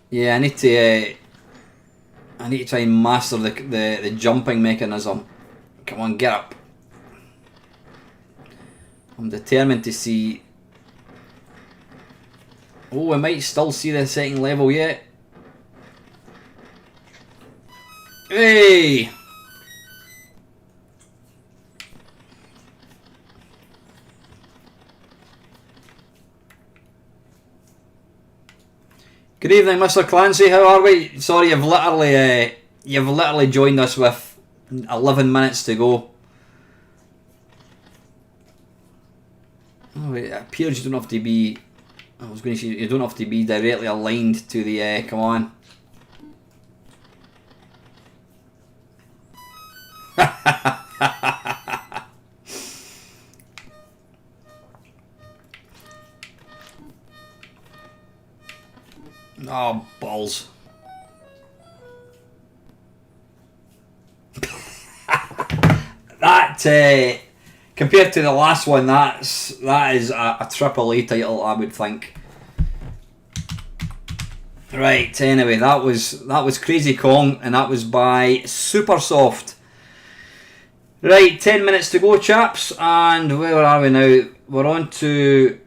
Yeah, I need to try and master the jumping mechanism. Come on, get up. I'm determined to see. Oh, we might still see the second level yet. Hey! Good evening, Mr. Clancy. How are we? Sorry, you've literally joined us with 11 minutes to go. Oh, it appears you don't have to be. I was going to say you don't have to be directly aligned to the. Come on. Oh, balls. That, compared to the last one, that is a triple A title, I would think. Right, anyway, that was Crazy Kong, and that was by Supersoft. Right, 10 minutes to go, chaps, and where are we now? We're on to...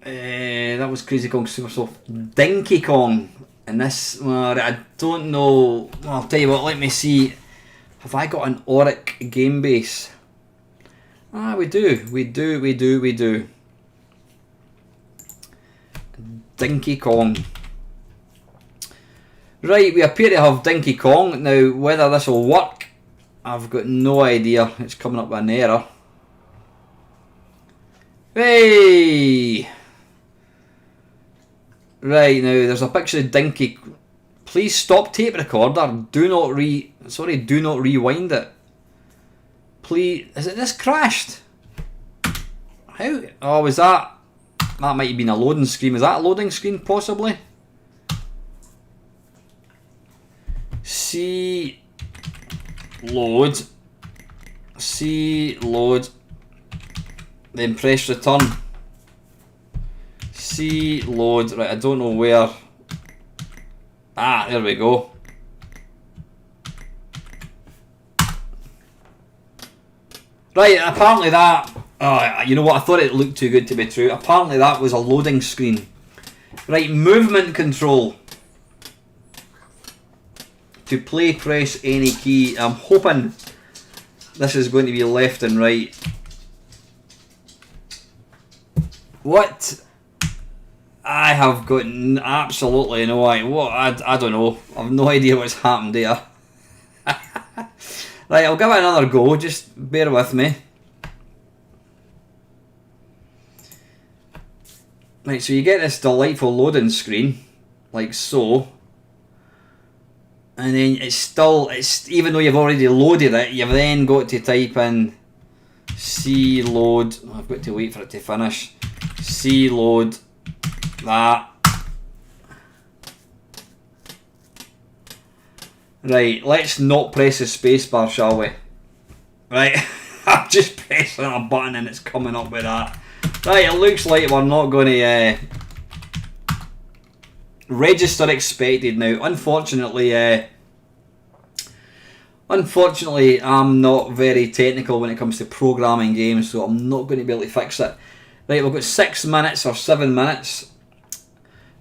that was Crazy Kong Supersoft. Dinky Kong. And this, well, I don't know. Well, I'll tell you what, let me see. Have I got an Auric game base? Ah, we do. Dinky Kong. Right, we appear to have Dinky Kong. Now, whether this will work, I've got no idea. It's coming up with an error. Hey! Right, now there's a picture of Dinky. Please stop tape recorder. Do not rewind it. Please. Is it this crashed? How? Oh, was that? That might have been a loading screen. Is that a loading screen, possibly? C load. Then press return. C load. Right, I don't know where. Ah, there we go. Right, apparently that. Oh, you know what? I thought it looked too good to be true. Apparently that was a loading screen. Right, movement control. To play, press any key. I'm hoping this is going to be left and right. What? I have got absolutely no idea. What? I don't know. I have no idea what's happened there. Right, I'll give it another go. Just bear with me. Right, so you get this delightful loading screen, like so. And then it's even though you've already loaded it, you've then got to type in C load. I've got to wait for it to finish. C load that. Right, let's not press the spacebar, shall we? Right, I'm just pressing a button and it's coming up with that. Right, it looks like we're not going to register expected now. Unfortunately, Unfortunately, I'm not very technical when it comes to programming games, so I'm not going to be able to fix it. Right, we've got 6 minutes or 7 minutes.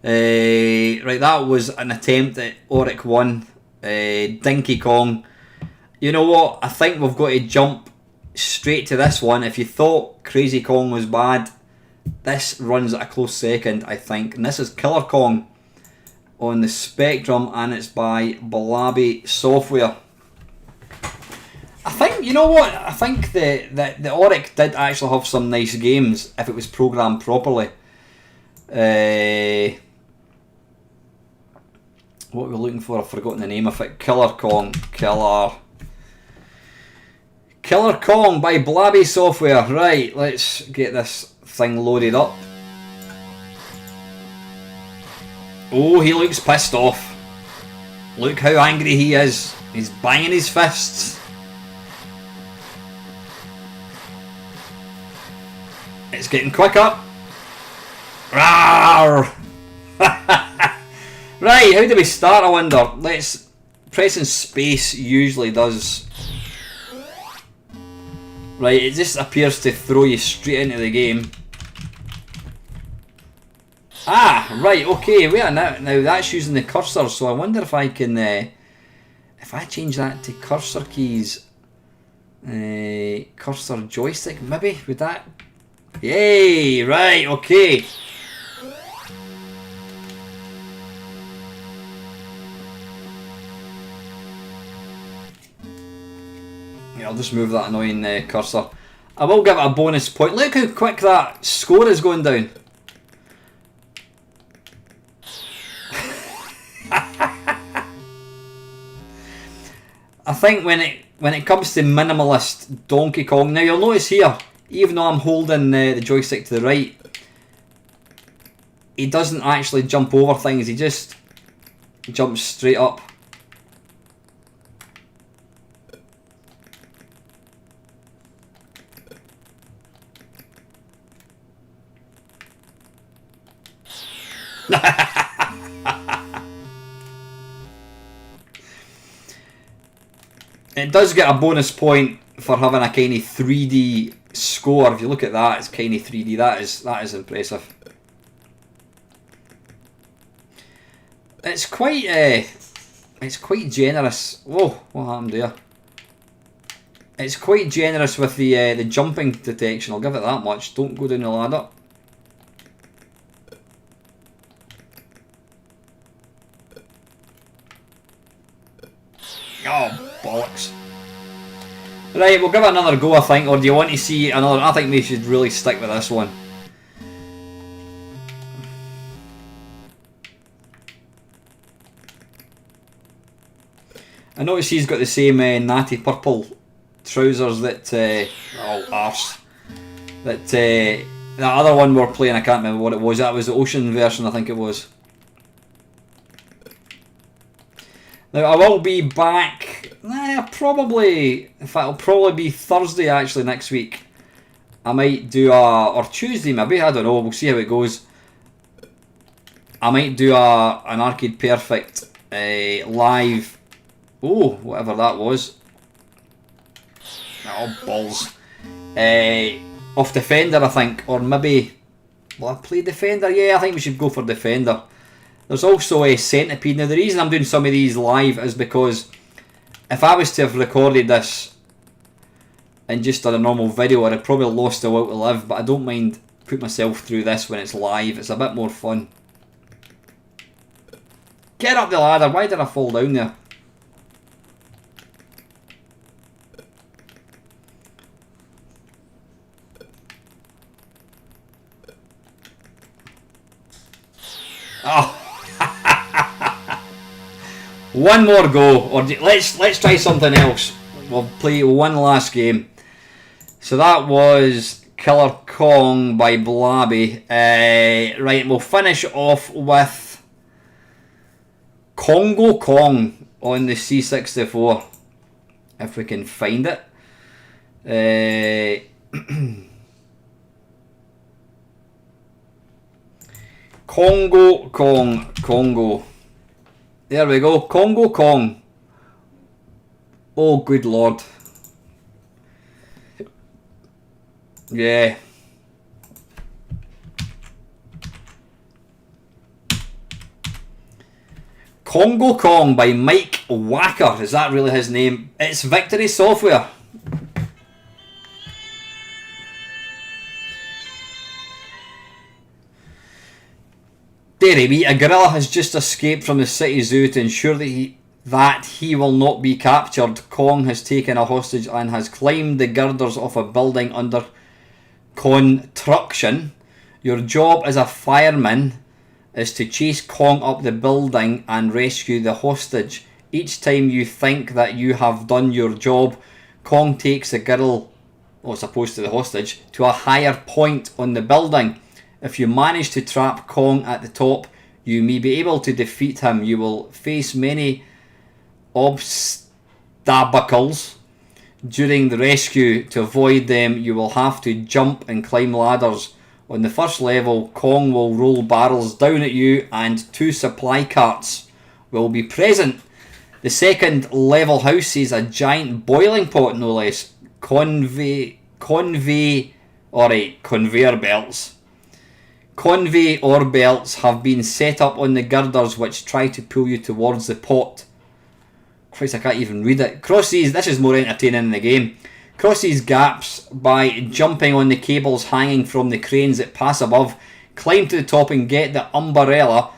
Right, that was an attempt at Oric 1. Dinky Kong. You know what? I think we've got to jump straight to this one. If you thought Crazy Kong was bad, this runs at a close second, I think. And this is Killer Kong on the Spectrum, and it's by Blaby Software. I think, you know what? I think the Oric did actually have some nice games if it was programmed properly. What we're looking for, I've forgotten the name of it. Killer Kong by Blaby Software. Right, let's get this thing loaded up. Oh, he looks pissed off. Look how angry he is. He's banging his fists. It's getting quicker. Rawr! Right, how do we start, I wonder? Let's... Pressing space usually does... Right, it just appears to throw you straight into the game. Ah, right, okay, wait, now that's using the cursor, so I wonder if I can... if I change that to cursor keys... cursor joystick, maybe? Would that... Yay, right, okay. I'll just move that annoying cursor. I will give it a bonus point. Look how quick that score is going down. I think when it comes to minimalist Donkey Kong, now you'll notice here, even though I'm holding the joystick to the right, he doesn't actually jump over things, he just jumps straight up. It does get a bonus point for having a kind of 3D score. If you look at that, it's kind of 3D. That is impressive. It's quite generous. Whoa, what happened there? It's quite generous with the jumping detection. I'll give it that much. Don't go down the ladder. Oh, bollocks. Right, we'll give it another go, I think, or do you want to see another? I think we should really stick with this one. I notice he's got the same natty purple trousers that, oh, arse, that the other one we're playing, I can't remember what it was, that was the ocean version, I think it was. Now, I will be back, probably, in fact, it'll probably be Thursday, actually, next week. I might do or Tuesday, maybe, I don't know, we'll see how it goes. I might do an Arcade Perfect live, whatever that was. Oh, balls. Off Defender, I think, or maybe, will I play Defender? Yeah, I think we should go for Defender. There's also a Centipede. Now, the reason I'm doing some of these live is because if I was to have recorded this and just done a normal video, I'd have probably lost the will to live, but I don't mind putting myself through this when it's live. It's a bit more fun. Get up the ladder. Why did I fall down there? Oh. One more go, or let's try something else. We'll play one last game. So that was Killer Kong by Blaby. Right, we'll finish off with Congo Kong on the C64, if we can find it. Congo Kong, Congo. There we go, Congo Kong. Oh, good lord. Yeah. Congo Kong by Mike Wacker. Is that really his name? It's Victory Software. Dairy Meat. A gorilla has just escaped from the city zoo to ensure that he will not be captured. Kong has taken a hostage and has climbed the girders of a building under construction. Your job as a fireman is to chase Kong up the building and rescue the hostage. Each time you think that you have done your job, Kong takes the girl, or as opposed to the hostage, to a higher point on the building. If you manage to trap Kong at the top, you may be able to defeat him. You will face many obstacles during the rescue. To avoid them, you will have to jump and climb ladders. On the first level, Kong will roll barrels down at you and 2 supply carts will be present. The second level house sees a giant boiling pot, no less. Conveyor belts. Conveyor belts have been set up on the girders which try to pull you towards the pot. Christ, I can't even read it. Cross these, this is more entertaining in the game. Cross these gaps by jumping on the cables hanging from the cranes that pass above. Climb to the top and get the umbrella.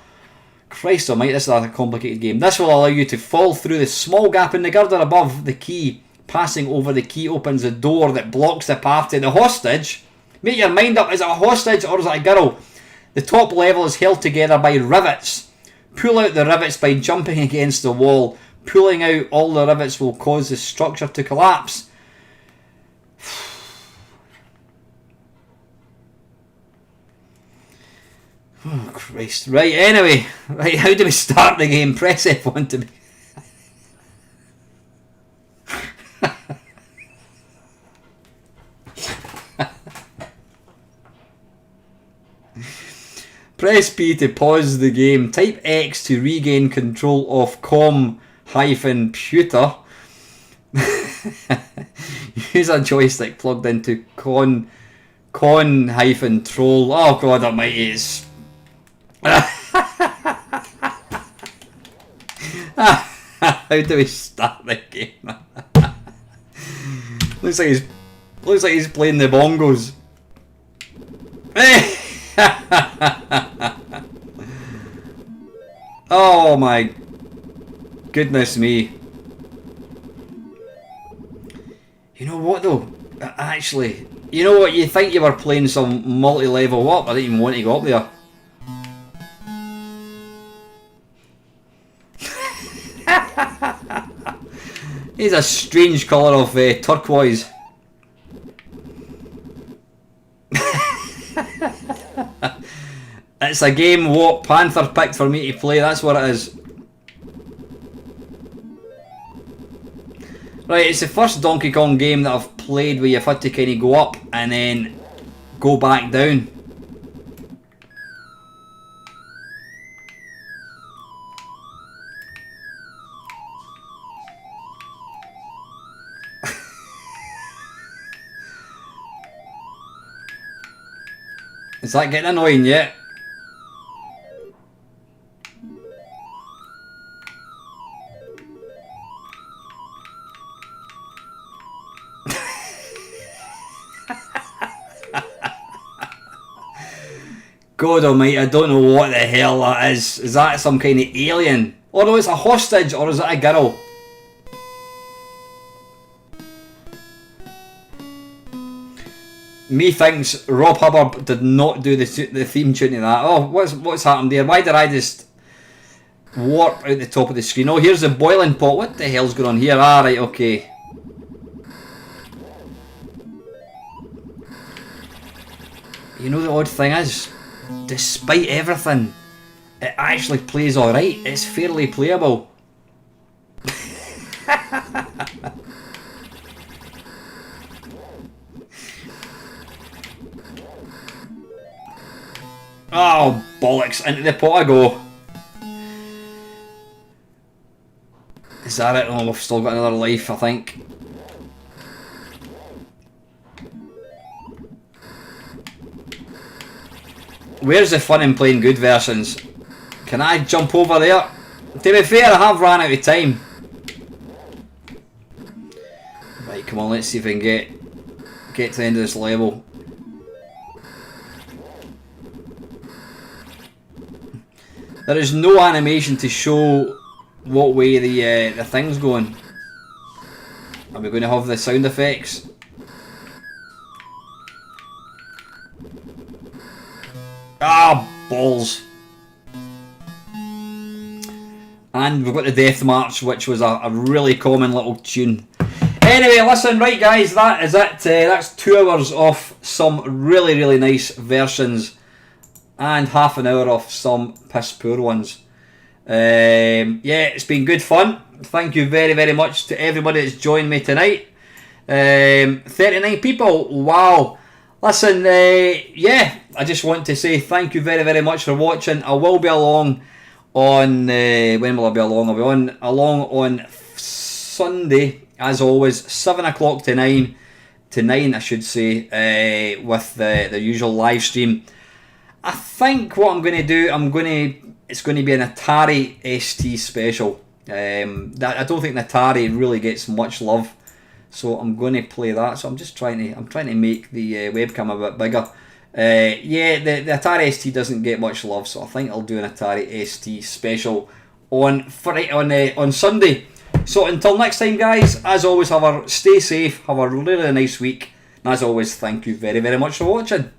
Christ almighty, this is a complicated game. This will allow you to fall through the small gap in the girder above the key. Passing over the key opens the door that blocks the path to the hostage. Make your mind up, is it a hostage or is it a girl? The top level is held together by rivets. Pull out the rivets by jumping against the wall. Pulling out all the rivets will cause the structure to collapse. Oh Christ. Right, anyway. Right, how do we start the game? Press F1 to be... Press P to pause the game. Type X to regain control of com-puter. Use a joystick plugged into con-troll. Oh god almighty, it's... How do we start the game? looks like he's playing the bongos. Oh my goodness me. You know what though? Actually, you know what? You think you were playing some multi-level up. I didn't even want to go up there. He's a strange colour of turquoise. It's a game what Panther picked for me to play, that's what it is. Right, it's the first Donkey Kong game that I've played where you've had to kind of go up and then go back down. Is that getting annoying yet? God almighty, I don't know what the hell that is. Is that some kind of alien? Or no, it's a hostage, or is it a girl? Methinks Rob Hubbard did not do the theme tune to that. Oh, what's happened there? Why did I just warp out the top of the screen? Oh, here's the boiling pot. What the hell's going on here? Ah, right, okay. You know the odd thing is, despite everything, it actually plays alright. It's fairly playable. Oh, bollocks, into the pot I go. Is that it? Oh, we've still got another life, I think. Where's the fun in playing good versions? Can I jump over there? To be fair, I have ran out of time. Right, come on, let's see if we can get to the end of this level. There is no animation to show what way the thing's going. Are we going to have the sound effects? Ah, balls. And we've got the Death March, which was a really common little tune. Anyway, listen, right guys, that is it. That's 2 hours of some really nice versions and half an hour of some piss poor ones. Yeah, it's been good fun. Thank you very much to everybody that's joined me tonight. 39 people, wow. Listen, yeah, I just want to say thank you very much for watching. I will be along on, when will I be along? I'll be along on Sunday, as always, 7 o'clock to 9, I should say, with the usual live stream. I think what I'm going to do, it's going to be an Atari ST special. I don't think the Atari really gets much love, so I'm going to play that. So I'm trying to make the webcam a bit bigger. Yeah, the Atari ST doesn't get much love, so I think I'll do an Atari ST special on Sunday. So until next time, guys, as always, stay safe, have a really nice week, and as always, thank you very much for watching.